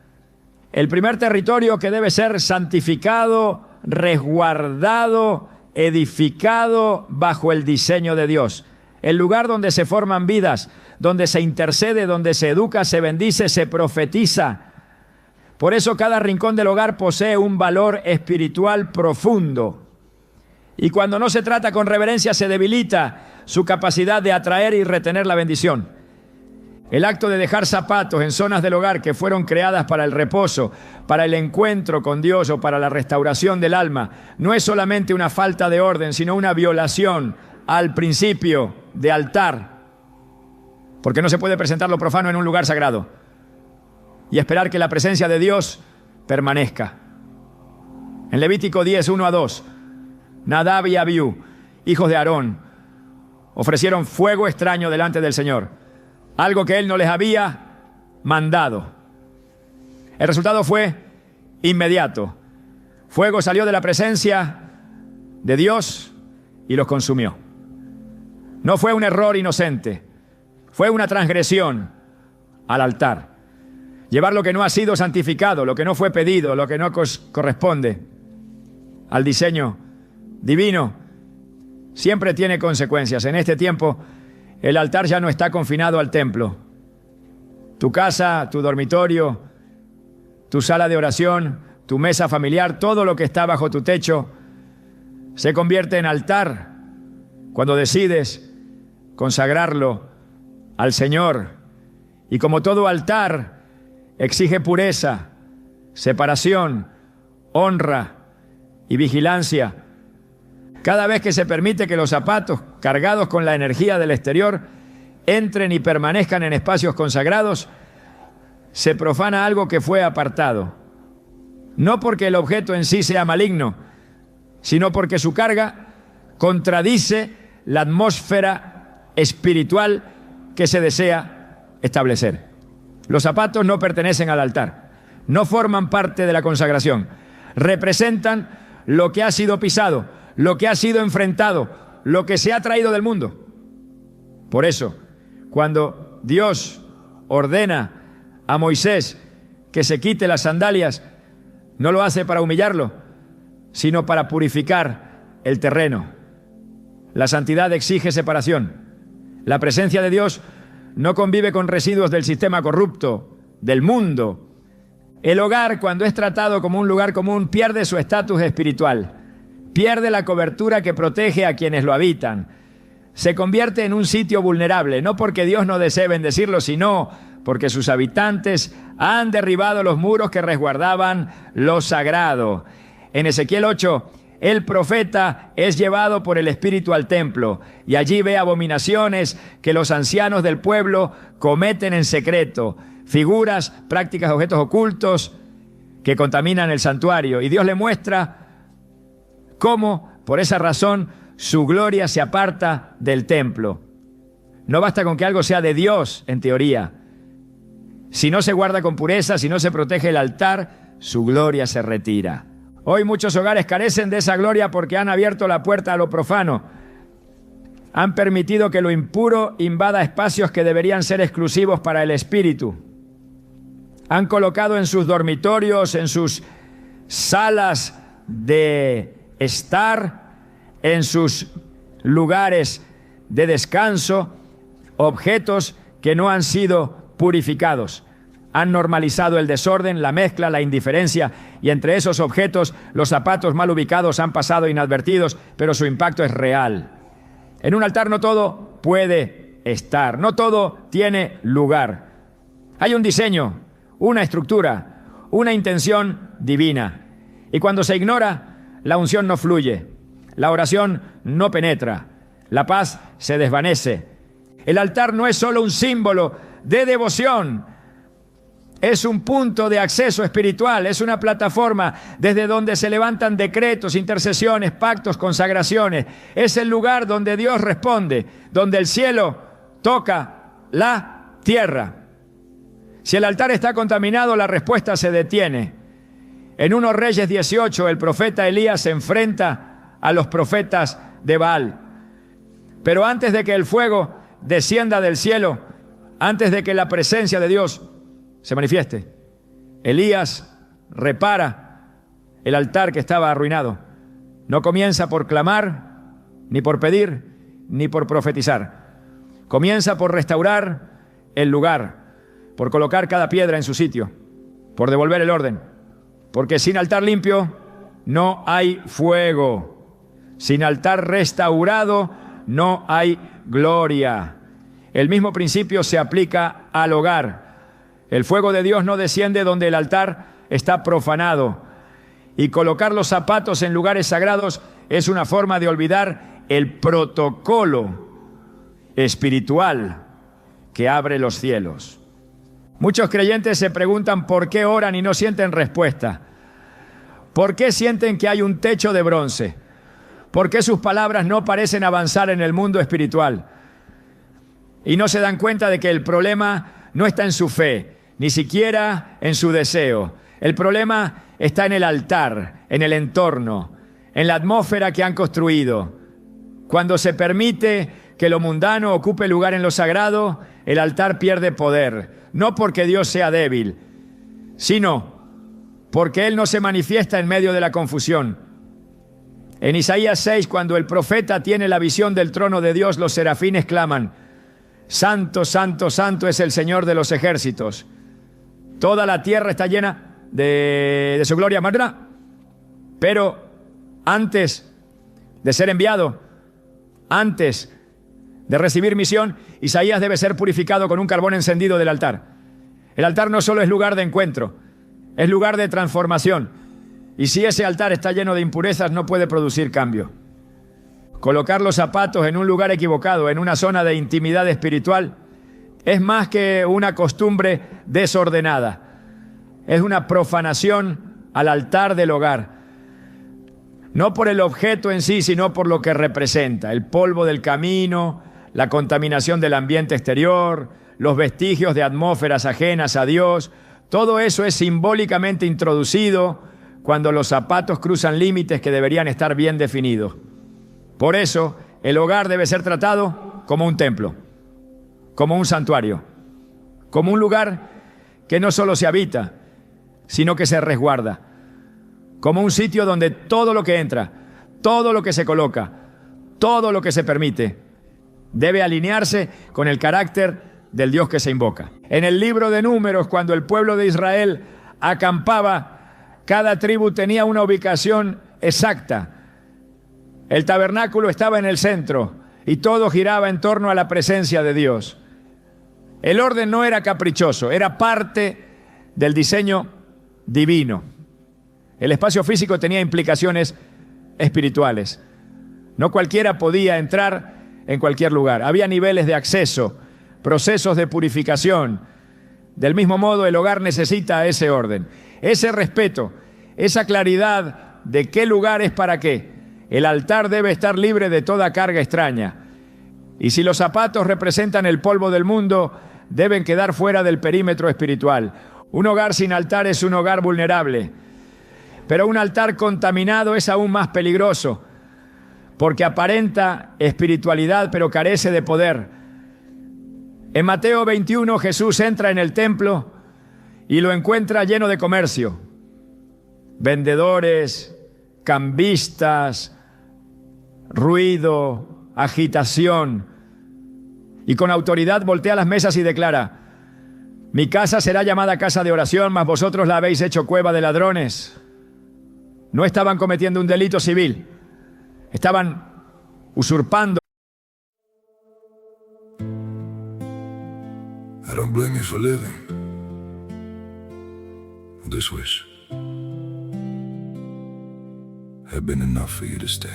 El primer territorio que debe ser santificado, resguardado, edificado bajo el diseño de Dios. El lugar donde se forman vidas, donde se intercede, donde se educa, se bendice, se profetiza. Por eso cada rincón del hogar posee un valor espiritual profundo. Y cuando no se trata con reverencia, se debilita su capacidad de atraer y retener la bendición. El acto de dejar zapatos en zonas del hogar que fueron creadas para el reposo, para el encuentro con Dios o para la restauración del alma, no es solamente una falta de orden, sino una violación al principio de altar. Porque no se puede presentar lo profano en un lugar sagrado y esperar que la presencia de Dios permanezca. En Levítico 10, 1-2, Nadab y Abiú, hijos de Aarón, ofrecieron fuego extraño delante del Señor, algo que Él no les había mandado. El resultado fue inmediato. Fuego salió de la presencia de Dios y los consumió. No fue un error inocente, fue una transgresión al altar. Llevar lo que no ha sido santificado, lo que no fue pedido, lo que no corresponde al diseño divino, siempre tiene consecuencias. En este tiempo, el altar ya no está confinado al templo. Tu casa, tu dormitorio, tu sala de oración, tu mesa familiar, todo lo que está bajo tu techo, se convierte en altar cuando decides consagrarlo al Señor. Y como todo altar, exige pureza, separación, honra y vigilancia. Cada vez que se permite que los zapatos, cargados con la energía del exterior, entren y permanezcan en espacios consagrados, se profana algo que fue apartado. No porque el objeto en sí sea maligno, sino porque su carga contradice la atmósfera espiritual que se desea establecer. Los zapatos no pertenecen al altar, no forman parte de la consagración, representan lo que ha sido pisado, lo que ha sido enfrentado, lo que se ha traído del mundo. Por eso, cuando Dios ordena a Moisés que se quite las sandalias, no lo hace para humillarlo, sino para purificar el terreno. La santidad exige separación. La presencia de Dios no convive con residuos del sistema corrupto, del mundo. El hogar, cuando es tratado como un lugar común, pierde su estatus espiritual, pierde la cobertura que protege a quienes lo habitan. Se convierte en un sitio vulnerable, no porque Dios no desee bendecirlo, sino porque sus habitantes han derribado los muros que resguardaban lo sagrado. En Ezequiel 8, el profeta es llevado por el Espíritu al templo y allí ve abominaciones que los ancianos del pueblo cometen en secreto, figuras, prácticas, objetos ocultos que contaminan el santuario. Y Dios le muestra cómo, por esa razón, su gloria se aparta del templo. No basta con que algo sea de Dios, en teoría. Si no se guarda con pureza, si no se protege el altar, su gloria se retira. Hoy muchos hogares carecen de esa gloria porque han abierto la puerta a lo profano. Han permitido que lo impuro invada espacios que deberían ser exclusivos para el espíritu. Han colocado en sus dormitorios, en sus salas de estar, en sus lugares de descanso, objetos que no han sido purificados. Han normalizado el desorden, la mezcla, la indiferencia, y entre esos objetos los zapatos mal ubicados han pasado inadvertidos, pero su impacto es real. En un altar no todo puede estar, no todo tiene lugar. Hay un diseño, una estructura, una intención divina. Y cuando se ignora, la unción no fluye, la oración no penetra, la paz se desvanece. El altar no es solo un símbolo de devoción, es un punto de acceso espiritual, es una plataforma desde donde se levantan decretos, intercesiones, pactos, consagraciones. Es el lugar donde Dios responde, donde el cielo toca la tierra. Si el altar está contaminado, la respuesta se detiene. En 1 Reyes 18, el profeta Elías se enfrenta a los profetas de Baal. Pero antes de que el fuego descienda del cielo, Antes de que la presencia de Dios se manifieste, Elías repara el altar que estaba arruinado. No comienza por clamar, ni por pedir, ni por profetizar. Comienza por restaurar el lugar, por colocar cada piedra en su sitio, por devolver el orden. Porque sin altar limpio no hay fuego. Sin altar restaurado no hay gloria. El mismo principio se aplica al hogar. El fuego de Dios no desciende donde el altar está profanado. Y colocar los zapatos en lugares sagrados es una forma de olvidar el protocolo espiritual que abre los cielos. Muchos creyentes se preguntan por qué oran y no sienten respuesta. ¿Por qué sienten que hay un techo de bronce? ¿Por qué sus palabras no parecen avanzar en el mundo espiritual? Y no se dan cuenta de que el problema no está en su fe, ni siquiera en su deseo. El problema está en el altar, en el entorno, en la atmósfera que han construido. Cuando se permite que lo mundano ocupe lugar en lo sagrado, el altar pierde poder. No porque Dios sea débil, sino porque Él no se manifiesta en medio de la confusión. En Isaías 6, cuando el profeta tiene la visión del trono de Dios, los serafines claman: Santo, santo, santo es el Señor de los ejércitos. Toda la tierra está llena de su gloria, ¿verdad? Pero antes de ser enviado, antes de recibir misión, Isaías debe ser purificado con un carbón encendido del altar. El altar no solo es lugar de encuentro, es lugar de transformación. Y si ese altar está lleno de impurezas, no puede producir cambio. Colocar los zapatos en un lugar equivocado, en una zona de intimidad espiritual, es más que una costumbre desordenada. Es una profanación al altar del hogar. No por el objeto en sí, sino por lo que representa. El polvo del camino, la contaminación del ambiente exterior, los vestigios de atmósferas ajenas a Dios. Todo eso es simbólicamente introducido cuando los zapatos cruzan límites que deberían estar bien definidos. Por eso, el hogar debe ser tratado como un templo, como un santuario, como un lugar que no solo se habita, sino que se resguarda, como un sitio donde todo lo que entra, todo lo que se coloca, todo lo que se permite, debe alinearse con el carácter del Dios que se invoca. En el libro de Números, cuando el pueblo de Israel acampaba, cada tribu tenía una ubicación exacta. El tabernáculo estaba en el centro y todo giraba en torno a la presencia de Dios. El orden no era caprichoso, era parte del diseño divino. El espacio físico tenía implicaciones espirituales. No cualquiera podía entrar en cualquier lugar. Había niveles de acceso, procesos de purificación. Del mismo modo, el hogar necesita ese orden, ese respeto, esa claridad de qué lugar es para qué. El altar debe estar libre de toda carga extraña. Y si los zapatos representan el polvo del mundo, deben quedar fuera del perímetro espiritual. Un hogar sin altar es un hogar vulnerable. Pero un altar contaminado es aún más peligroso, porque aparenta espiritualidad, pero carece de poder. En Mateo 21, Jesús entra en el templo y lo encuentra lleno de comercio. Vendedores, cambistas, ruido, agitación. Y con autoridad voltea las mesas y declara: mi casa será llamada casa de oración, mas vosotros la habéis hecho cueva de ladrones. No estaban cometiendo un delito civil, estaban usurpando. I don't blame you for living this wish had been enough for you to stay.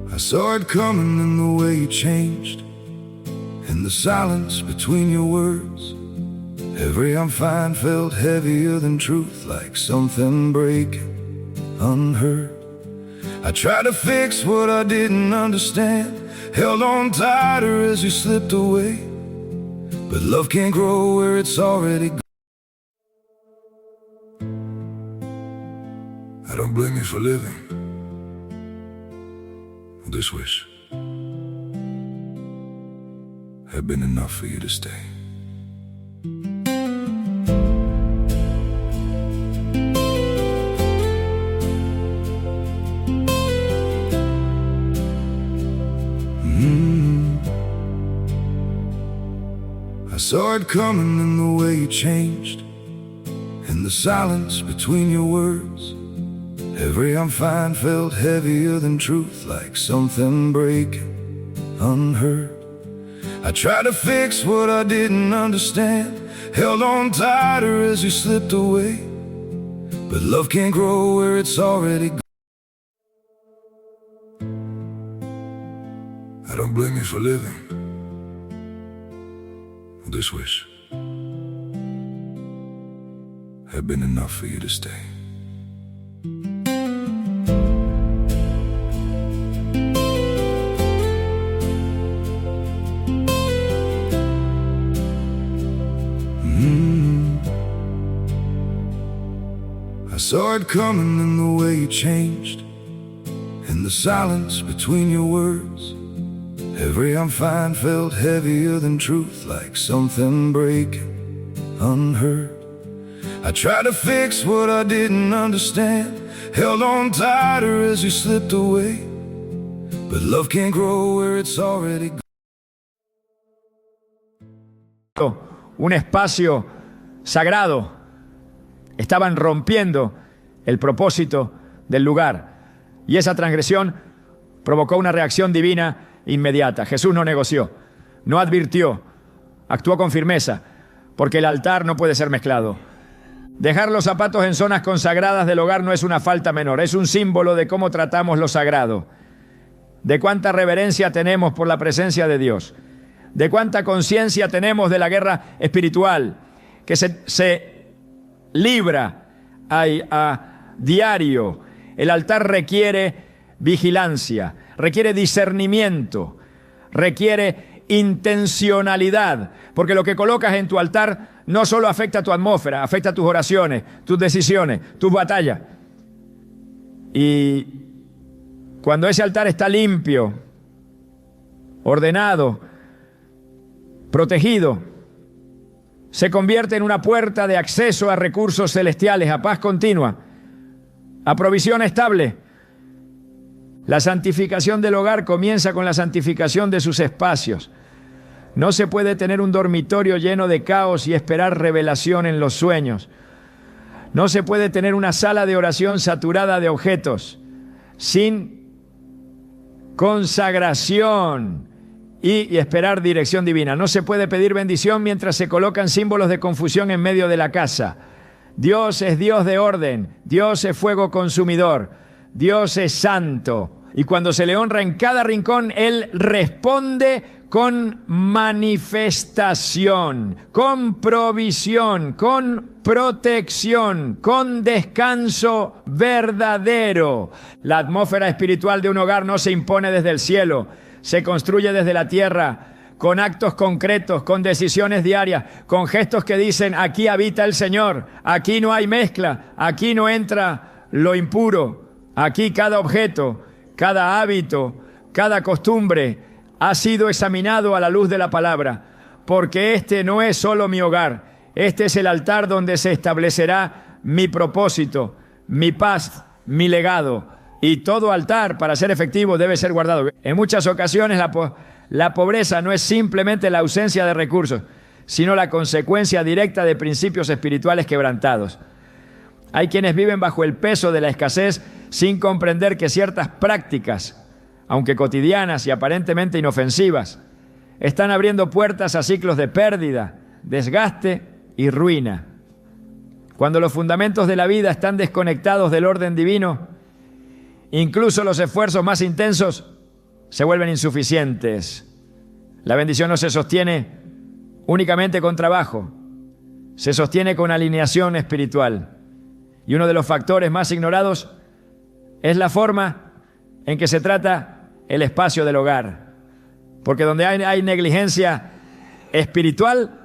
I saw it coming in the way you changed, in the silence between your words. Every I'm fine felt heavier than truth, like something breaking unheard. I tried to fix what I didn't understand, held on tighter as you slipped away. But love can't grow where it's already gone. I don't blame you for living with this wish. Have been enough for you to stay. I saw it coming in the way you changed, in the silence between your words. Every I'm fine felt heavier than truth, like something breaking unheard. I tried to fix what I didn't understand, held on tighter as you slipped away. But love can't grow where it's already gone. I don't blame you for living with this wish. Have been enough for you to stay. I saw it coming in the way you changed, in the silence between your words. Every I'm fine felt heavier than truth, like something breaking unheard. I tried to fix what I didn't understand, held on tighter as you slipped away. But love can't grow where it's already gone. Un espacio sagrado. Estaban rompiendo el propósito del lugar. Y esa transgresión provocó una reacción divina inmediata. Jesús no negoció, no advirtió, actuó con firmeza, porque el altar no puede ser mezclado. Dejar los zapatos en zonas consagradas del hogar no es una falta menor, es un símbolo de cómo tratamos lo sagrado, de cuánta reverencia tenemos por la presencia de Dios, de cuánta conciencia tenemos de la guerra espiritual que se libra a diario. El altar requiere vigilancia, requiere discernimiento, requiere intencionalidad, porque lo que colocas en tu altar no solo afecta a tu atmósfera, afecta a tus oraciones, tus decisiones, tus batallas. Y cuando ese altar está limpio, ordenado, protegido, se convierte en una puerta de acceso a recursos celestiales, a paz continua, a provisión estable. La santificación del hogar comienza con la santificación de sus espacios. No se puede tener un dormitorio lleno de caos y esperar revelación en los sueños. No se puede tener una sala de oración saturada de objetos sin consagración y esperar dirección divina. No se puede pedir bendición mientras se colocan símbolos de confusión en medio de la casa. Dios es Dios de orden, Dios es fuego consumidor, Dios es santo. Y cuando se le honra en cada rincón, Él responde con manifestación, con provisión, con protección, con descanso verdadero. La atmósfera espiritual de un hogar no se impone desde el cielo, se construye desde la tierra, con actos concretos, con decisiones diarias, con gestos que dicen: aquí habita el Señor, aquí no hay mezcla, aquí no entra lo impuro, aquí cada objeto, cada hábito, cada costumbre ha sido examinado a la luz de la palabra, porque este no es solo mi hogar, este es el altar donde se establecerá mi propósito, mi paz, mi legado. Y todo altar, para ser efectivo, debe ser guardado. En muchas ocasiones la pobreza no es simplemente la ausencia de recursos, sino la consecuencia directa de principios espirituales quebrantados. Hay quienes viven bajo el peso de la escasez sin comprender que ciertas prácticas, aunque cotidianas y aparentemente inofensivas, están abriendo puertas a ciclos de pérdida, desgaste y ruina. Cuando los fundamentos de la vida están desconectados del orden divino, incluso los esfuerzos más intensos se vuelven insuficientes. La bendición no se sostiene únicamente con trabajo, se sostiene con alineación espiritual. Y uno de los factores más ignorados es la forma en que se trata el espacio del hogar. Porque donde hay negligencia espiritual,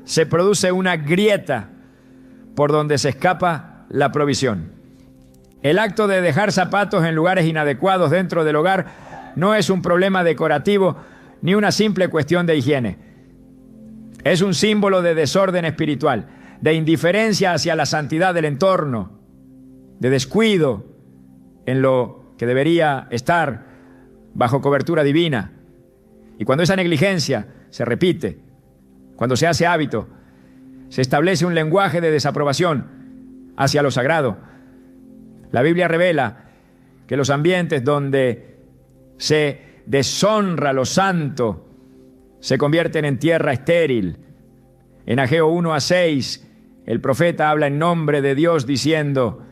se produce una grieta por donde se escapa la provisión. El acto de dejar zapatos en lugares inadecuados dentro del hogar no es un problema decorativo ni una simple cuestión de higiene. Es un símbolo de desorden espiritual, de indiferencia hacia la santidad del entorno, de descuido en lo que debería estar bajo cobertura divina. Y cuando esa negligencia se repite, cuando se hace hábito, se establece un lenguaje de desaprobación hacia lo sagrado. La Biblia revela que los ambientes donde se deshonra lo santo se convierten en tierra estéril. En Ageo 1:6, el profeta habla en nombre de Dios diciendo: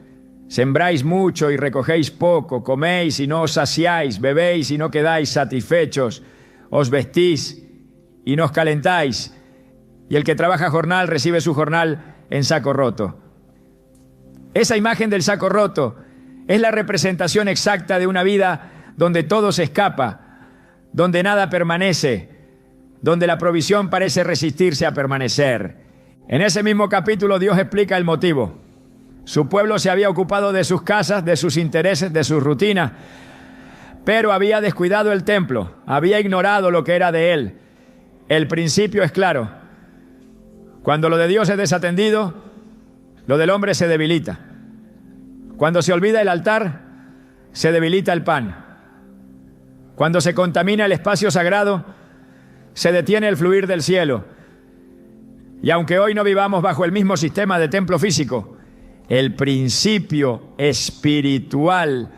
sembráis mucho y recogéis poco, coméis y no os saciáis, bebéis y no quedáis satisfechos, os vestís y no os calentáis, y el que trabaja jornal recibe su jornal en saco roto. Esa imagen del saco roto es la representación exacta de una vida donde todo se escapa, donde nada permanece, donde la provisión parece resistirse a permanecer. En ese mismo capítulo Dios explica el motivo. Su pueblo se había ocupado de sus casas, de sus intereses, de sus rutinas, pero había descuidado el templo, había ignorado lo que era de él. El principio es claro: cuando lo de Dios es desatendido, lo del hombre se debilita. Cuando se olvida el altar, se debilita el pan. Cuando se contamina el espacio sagrado, se detiene el fluir del cielo. Y aunque hoy no vivamos bajo el mismo sistema de templo físico, el principio espiritual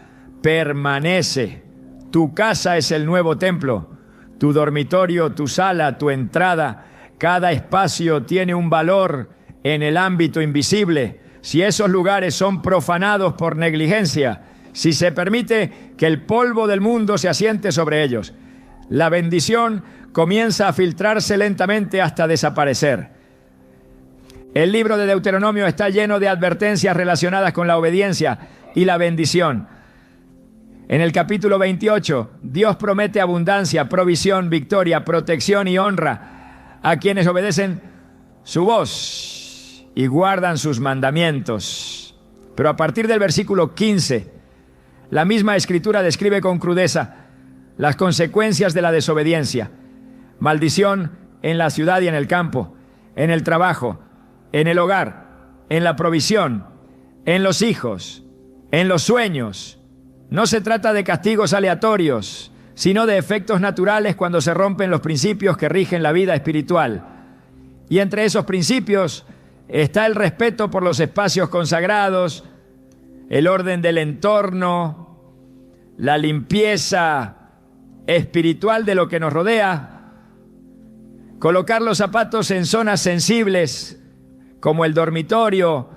permanece. Tu casa es el nuevo templo, tu dormitorio, tu sala, tu entrada. Cada espacio tiene un valor en el ámbito invisible. Si esos lugares son profanados por negligencia, si se permite que el polvo del mundo se asiente sobre ellos, la bendición comienza a filtrarse lentamente hasta desaparecer. El libro de Deuteronomio está lleno de advertencias relacionadas con la obediencia y la bendición. En el capítulo 28, Dios promete abundancia, provisión, victoria, protección y honra a quienes obedecen su voz y guardan sus mandamientos. Pero a partir del versículo 15, la misma Escritura describe con crudeza las consecuencias de la desobediencia. Maldición en la ciudad y en el campo, en el trabajo, en el hogar, en la provisión, en los hijos, en los sueños. No se trata de castigos aleatorios, sino de efectos naturales cuando se rompen los principios que rigen la vida espiritual. Y entre esos principios está el respeto por los espacios consagrados, el orden del entorno, la limpieza espiritual de lo que nos rodea, colocar los zapatos en zonas sensibles como el dormitorio,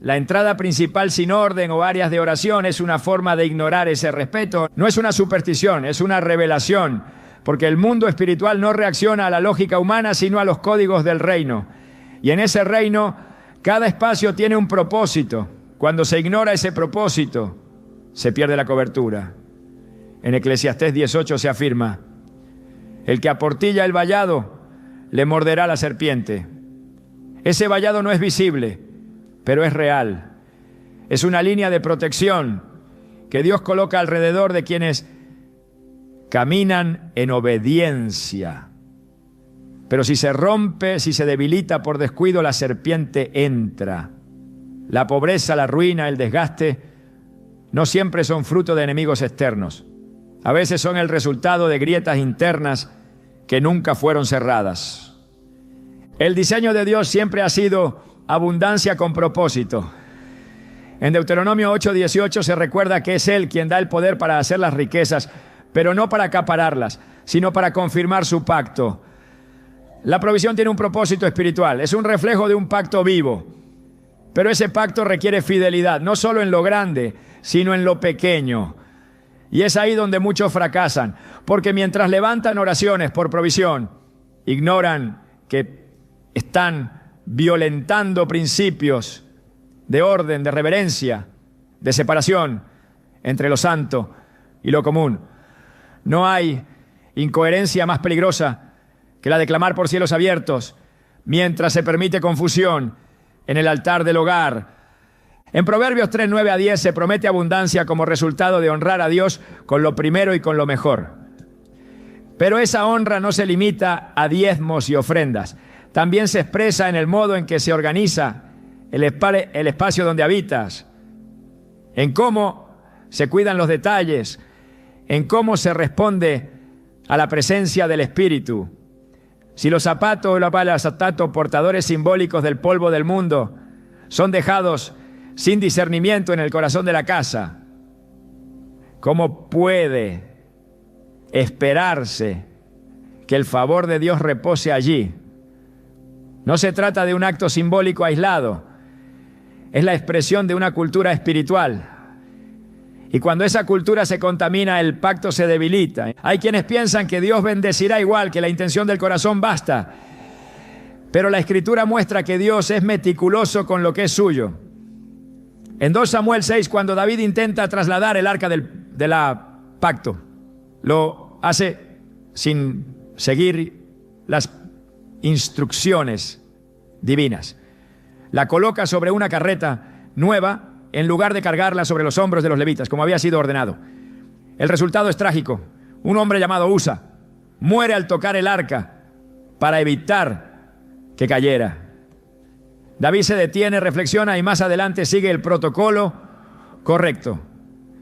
la entrada principal sin orden o áreas de oración es una forma de ignorar ese respeto. No es una superstición, es una revelación, porque el mundo espiritual no reacciona a la lógica humana, sino a los códigos del reino. Y en ese reino, cada espacio tiene un propósito. Cuando se ignora ese propósito, se pierde la cobertura. En Eclesiastés 18 se afirma: el que aportilla el vallado, le morderá la serpiente. Ese vallado no es visible, pero es real. Es una línea de protección que Dios coloca alrededor de quienes caminan en obediencia. Pero si se rompe, si se debilita por descuido, la serpiente entra. La pobreza, la ruina, el desgaste no siempre son fruto de enemigos externos. A veces son el resultado de grietas internas que nunca fueron cerradas. El diseño de Dios siempre ha sido abundancia con propósito. En Deuteronomio 8:18 se recuerda que es Él quien da el poder para hacer las riquezas, pero no para acapararlas, sino para confirmar su pacto. La provisión tiene un propósito espiritual, es un reflejo de un pacto vivo. Pero ese pacto requiere fidelidad, no solo en lo grande, sino en lo pequeño. Y es ahí donde muchos fracasan, porque mientras levantan oraciones por provisión, ignoran que están violentando principios de orden, de reverencia, de separación entre lo santo y lo común. No hay incoherencia más peligrosa que la de clamar por cielos abiertos, mientras se permite confusión en el altar del hogar. En Proverbios 3, 9 a 10 se promete abundancia como resultado de honrar a Dios con lo primero y con lo mejor. Pero esa honra no se limita a diezmos y ofrendas. También se expresa en el modo en que se organiza el espacio donde habitas, en cómo se cuidan los detalles, en cómo se responde a la presencia del Espíritu. Si los zapatos o los zapatos portadores simbólicos del polvo del mundo son dejados sin discernimiento en el corazón de la casa, ¿cómo puede esperarse que el favor de Dios repose allí? No se trata de un acto simbólico aislado, es la expresión de una cultura espiritual. Y cuando esa cultura se contamina, el pacto se debilita. Hay quienes piensan que Dios bendecirá igual, que la intención del corazón basta. Pero la Escritura muestra que Dios es meticuloso con lo que es suyo. En 2 Samuel 6, cuando David intenta trasladar el arca del pacto, lo hace sin seguir las instrucciones divinas. La coloca sobre una carreta nueva en lugar de cargarla sobre los hombros de los levitas, como había sido ordenado. El resultado es trágico. Un hombre llamado Usa muere al tocar el arca para evitar que cayera. David se detiene, reflexiona y más adelante sigue el protocolo correcto.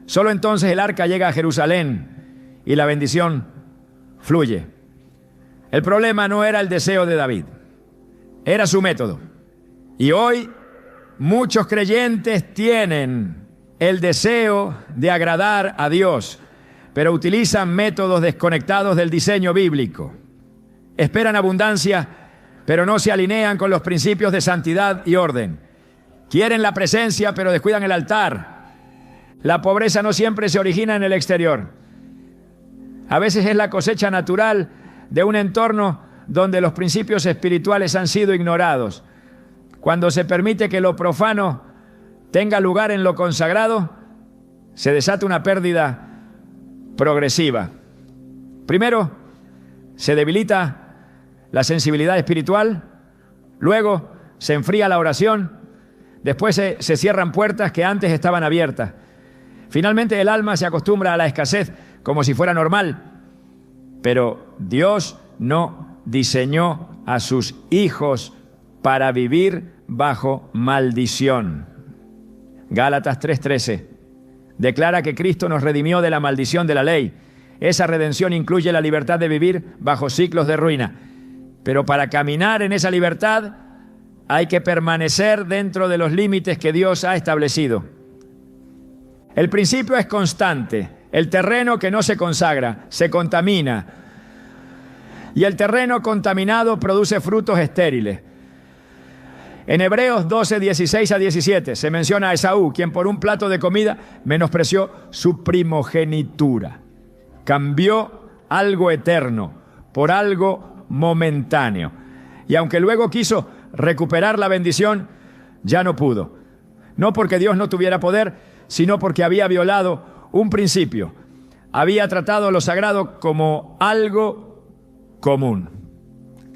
Solo entonces el arca llega a Jerusalén y la bendición fluye. El problema no era el deseo de David, era su método. Y hoy muchos creyentes tienen el deseo de agradar a Dios, pero utilizan métodos desconectados del diseño bíblico. Esperan abundancia, pero no se alinean con los principios de santidad y orden. Quieren la presencia, pero descuidan el altar. La pobreza no siempre se origina en el exterior. A veces es la cosecha natural de un entorno donde los principios espirituales han sido ignorados. Cuando se permite que lo profano tenga lugar en lo consagrado, se desata una pérdida progresiva. Primero, se debilita la sensibilidad espiritual, luego se enfría la oración, después se cierran puertas que antes estaban abiertas. Finalmente el alma se acostumbra a la escasez como si fuera normal, pero Dios no diseñó a sus hijos para vivir bajo maldición. Gálatas 3:13 declara que Cristo nos redimió de la maldición de la ley. Esa redención incluye la libertad de vivir bajo ciclos de ruina. Pero para caminar en esa libertad hay que permanecer dentro de los límites que Dios ha establecido. El principio es constante. El terreno que no se consagra se contamina. Y el terreno contaminado produce frutos estériles. En Hebreos 12, 16 a 17 se menciona a Esaú, quien por un plato de comida menospreció su primogenitura. Cambió algo eterno por algo momentáneo. Y aunque luego quiso recuperar la bendición, ya no pudo. No porque Dios no tuviera poder, sino porque había violado un principio. Había tratado lo sagrado como algo común.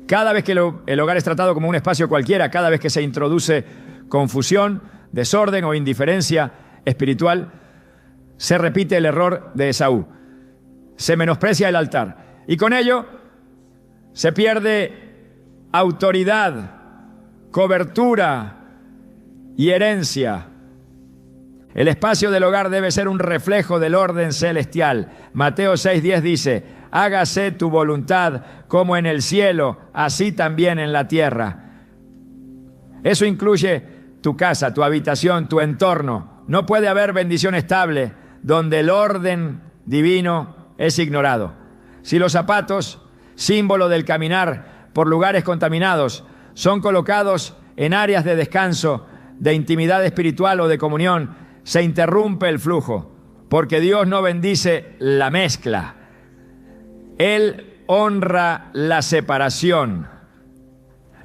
Cada vez que el hogar es tratado como un espacio cualquiera, cada vez que se introduce confusión, desorden o indiferencia espiritual, se repite el error de Esaú. Se menosprecia el altar y con ello se pierde autoridad, cobertura y herencia. El espacio del hogar debe ser un reflejo del orden celestial. Mateo 6:10 dice: hágase tu voluntad como en el cielo, así también en la tierra. Eso incluye tu casa, tu habitación, tu entorno. No puede haber bendición estable donde el orden divino es ignorado. Si los zapatos, símbolo del caminar por lugares contaminados, son colocados en áreas de descanso, de intimidad espiritual o de comunión, se interrumpe el flujo, porque Dios no bendice la mezcla. Él honra la separación.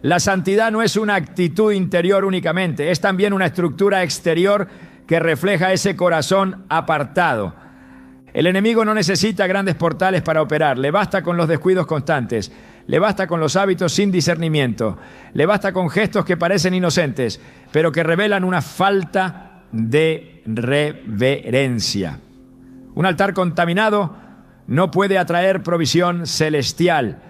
La santidad no es una actitud interior únicamente, es también una estructura exterior que refleja ese corazón apartado. El enemigo no necesita grandes portales para operar, le basta con los descuidos constantes. Le basta con los hábitos sin discernimiento. Le basta con gestos que parecen inocentes, pero que revelan una falta de reverencia. Un altar contaminado no puede atraer provisión celestial.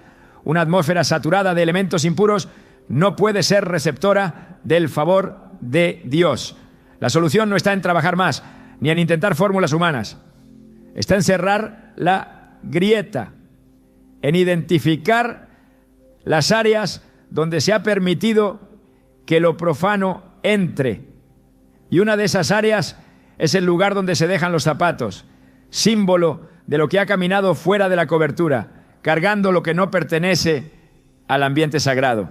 Una atmósfera saturada de elementos impuros no puede ser receptora del favor de Dios. La solución no está en trabajar más, ni en intentar fórmulas humanas. Está en cerrar la grieta, en identificar las áreas donde se ha permitido que lo profano entre. Y una de esas áreas es el lugar donde se dejan los zapatos, símbolo de lo que ha caminado fuera de la cobertura, cargando lo que no pertenece al ambiente sagrado.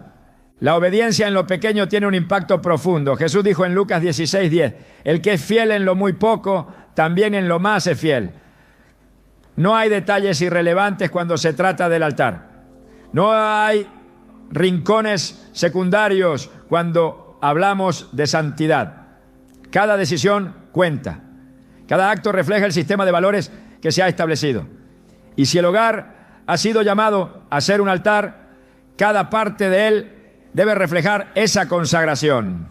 La obediencia en lo pequeño tiene un impacto profundo. Jesús dijo en Lucas 16:10, el que es fiel en lo muy poco, también en lo más es fiel. No hay detalles irrelevantes cuando se trata del altar. No hay rincones secundarios cuando hablamos de santidad. Cada decisión cuenta. Cada acto refleja el sistema de valores que se ha establecido. Y si el hogar ha sido llamado a ser un altar, cada parte de él debe reflejar esa consagración.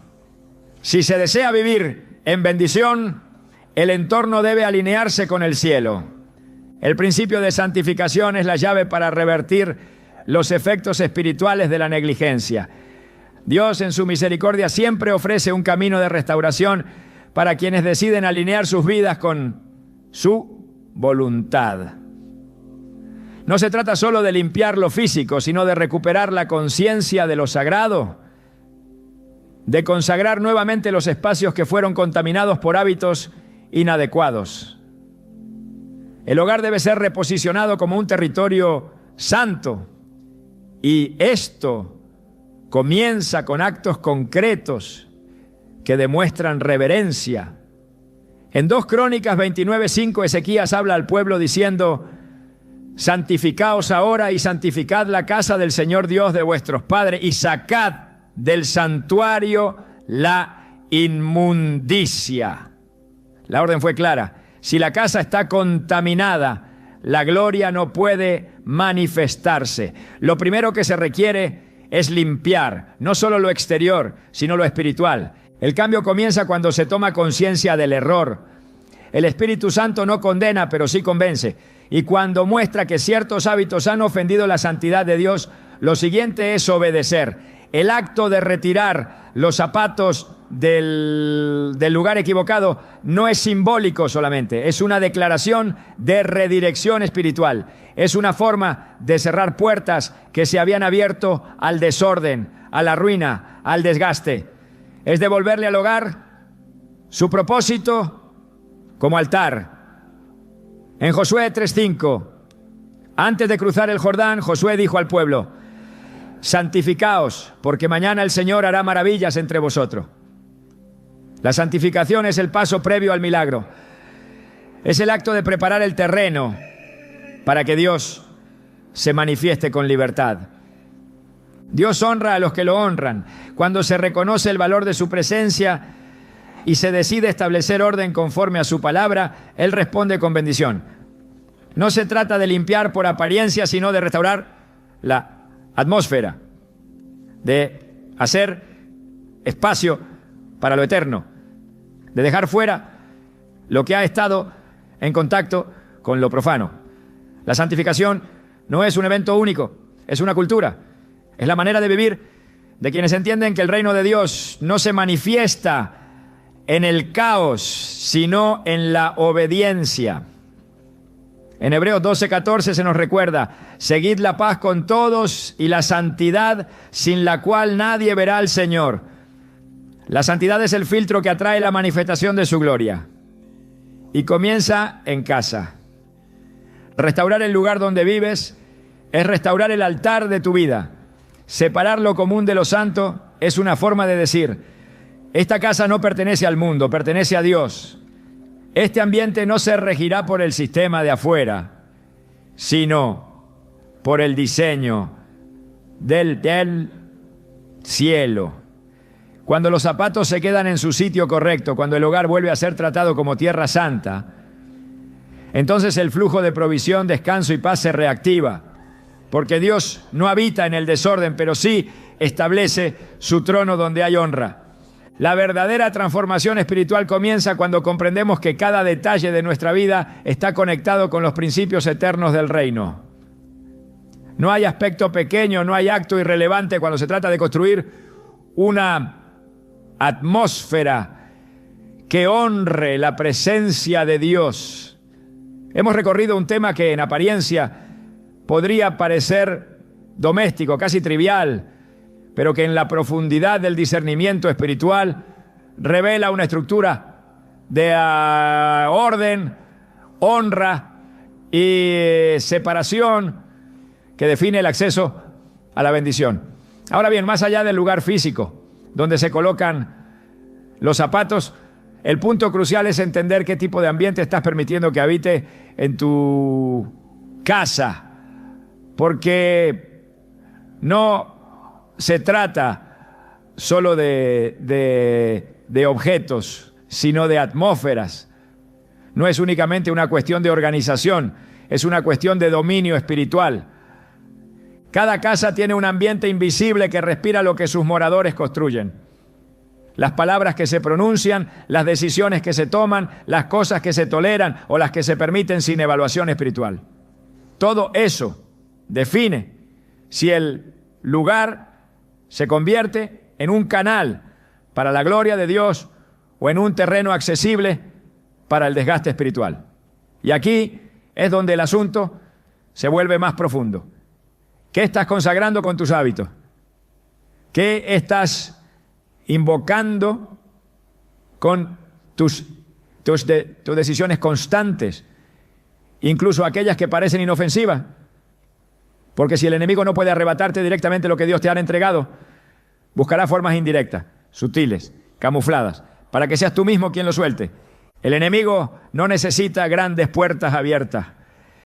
Si se desea vivir en bendición, el entorno debe alinearse con el cielo. El principio de santificación es la llave para revertir los efectos espirituales de la negligencia. Dios, en su misericordia, siempre ofrece un camino de restauración para quienes deciden alinear sus vidas con su voluntad. No se trata solo de limpiar lo físico, sino de recuperar la conciencia de lo sagrado, de consagrar nuevamente los espacios que fueron contaminados por hábitos inadecuados. El hogar debe ser reposicionado como un territorio santo, y esto comienza con actos concretos que demuestran reverencia. En 2 Crónicas 29:5, Ezequías habla al pueblo diciendo: santificaos ahora y santificad la casa del Señor Dios de vuestros padres y sacad del santuario la inmundicia. La orden fue clara. Si la casa está contaminada, la gloria no puede manifestarse. Lo primero que se requiere es limpiar, no solo lo exterior, sino lo espiritual. El cambio comienza cuando se toma conciencia del error. El Espíritu Santo no condena, pero sí convence. Y cuando muestra que ciertos hábitos han ofendido la santidad de Dios, lo siguiente es obedecer. El acto de retirar los zapatos del lugar equivocado no es simbólico solamente, es una declaración de redirección espiritual. Es una forma de cerrar puertas que se habían abierto al desorden, a la ruina, al desgaste. Es devolverle al hogar su propósito como altar. En Josué 3:5, antes de cruzar el Jordán, Josué dijo al pueblo: santificaos, porque mañana el Señor hará maravillas entre vosotros. La santificación es el paso previo al milagro. Es el acto de preparar el terreno para que Dios se manifieste con libertad. Dios honra a los que lo honran. Cuando se reconoce el valor de su presencia y se decide establecer orden conforme a su palabra, Él responde con bendición. No se trata de limpiar por apariencia, sino de restaurar la atmósfera, de hacer espacio para lo eterno, de dejar fuera lo que ha estado en contacto con lo profano. La santificación no es un evento único, es una cultura, es la manera de vivir de quienes entienden que el reino de Dios no se manifiesta en el caos, sino en la obediencia. En Hebreos 12:14 se nos recuerda: seguid la paz con todos y la santidad, sin la cual nadie verá al Señor. La santidad es el filtro que atrae la manifestación de su gloria. Y comienza en casa. Restaurar el lugar donde vives es restaurar el altar de tu vida. Separar lo común de lo santo es una forma de decir: esta casa no pertenece al mundo, pertenece a Dios. Este ambiente no se regirá por el sistema de afuera, sino por el diseño del cielo. Cuando los zapatos se quedan en su sitio correcto, cuando el hogar vuelve a ser tratado como tierra santa, entonces el flujo de provisión, descanso y paz se reactiva. porque Dios no habita en el desorden, pero sí establece su trono donde hay honra. La verdadera transformación espiritual comienza cuando comprendemos que cada detalle de nuestra vida está conectado con los principios eternos del reino. No hay aspecto pequeño, no hay acto irrelevante cuando se trata de construir una atmósfera que honre la presencia de Dios. Hemos recorrido un tema que en apariencia podría parecer doméstico, casi trivial, pero que en la profundidad del discernimiento espiritual revela una estructura de orden, honra y separación que define el acceso a la bendición. Ahora bien, más allá del lugar físico donde se colocan los zapatos, el punto crucial es entender qué tipo de ambiente estás permitiendo que habite en tu casa, porque no se trata solo de objetos, sino de atmósferas. No es únicamente una cuestión de organización, es una cuestión de dominio espiritual. Cada casa tiene un ambiente invisible que respira lo que sus moradores construyen. Las palabras que se pronuncian, las decisiones que se toman, las cosas que se toleran o las que se permiten sin evaluación espiritual. Todo eso define si el lugar se convierte en un canal para la gloria de Dios o en un terreno accesible para el desgaste espiritual. Y aquí es donde el asunto se vuelve más profundo. ¿Qué estás consagrando con tus hábitos? ¿Qué estás invocando con tus decisiones constantes, incluso aquellas que parecen inofensivas? Porque si el enemigo no puede arrebatarte directamente lo que Dios te ha entregado, buscará formas indirectas, sutiles, camufladas, para que seas tú mismo quien lo suelte. El enemigo no necesita grandes puertas abiertas.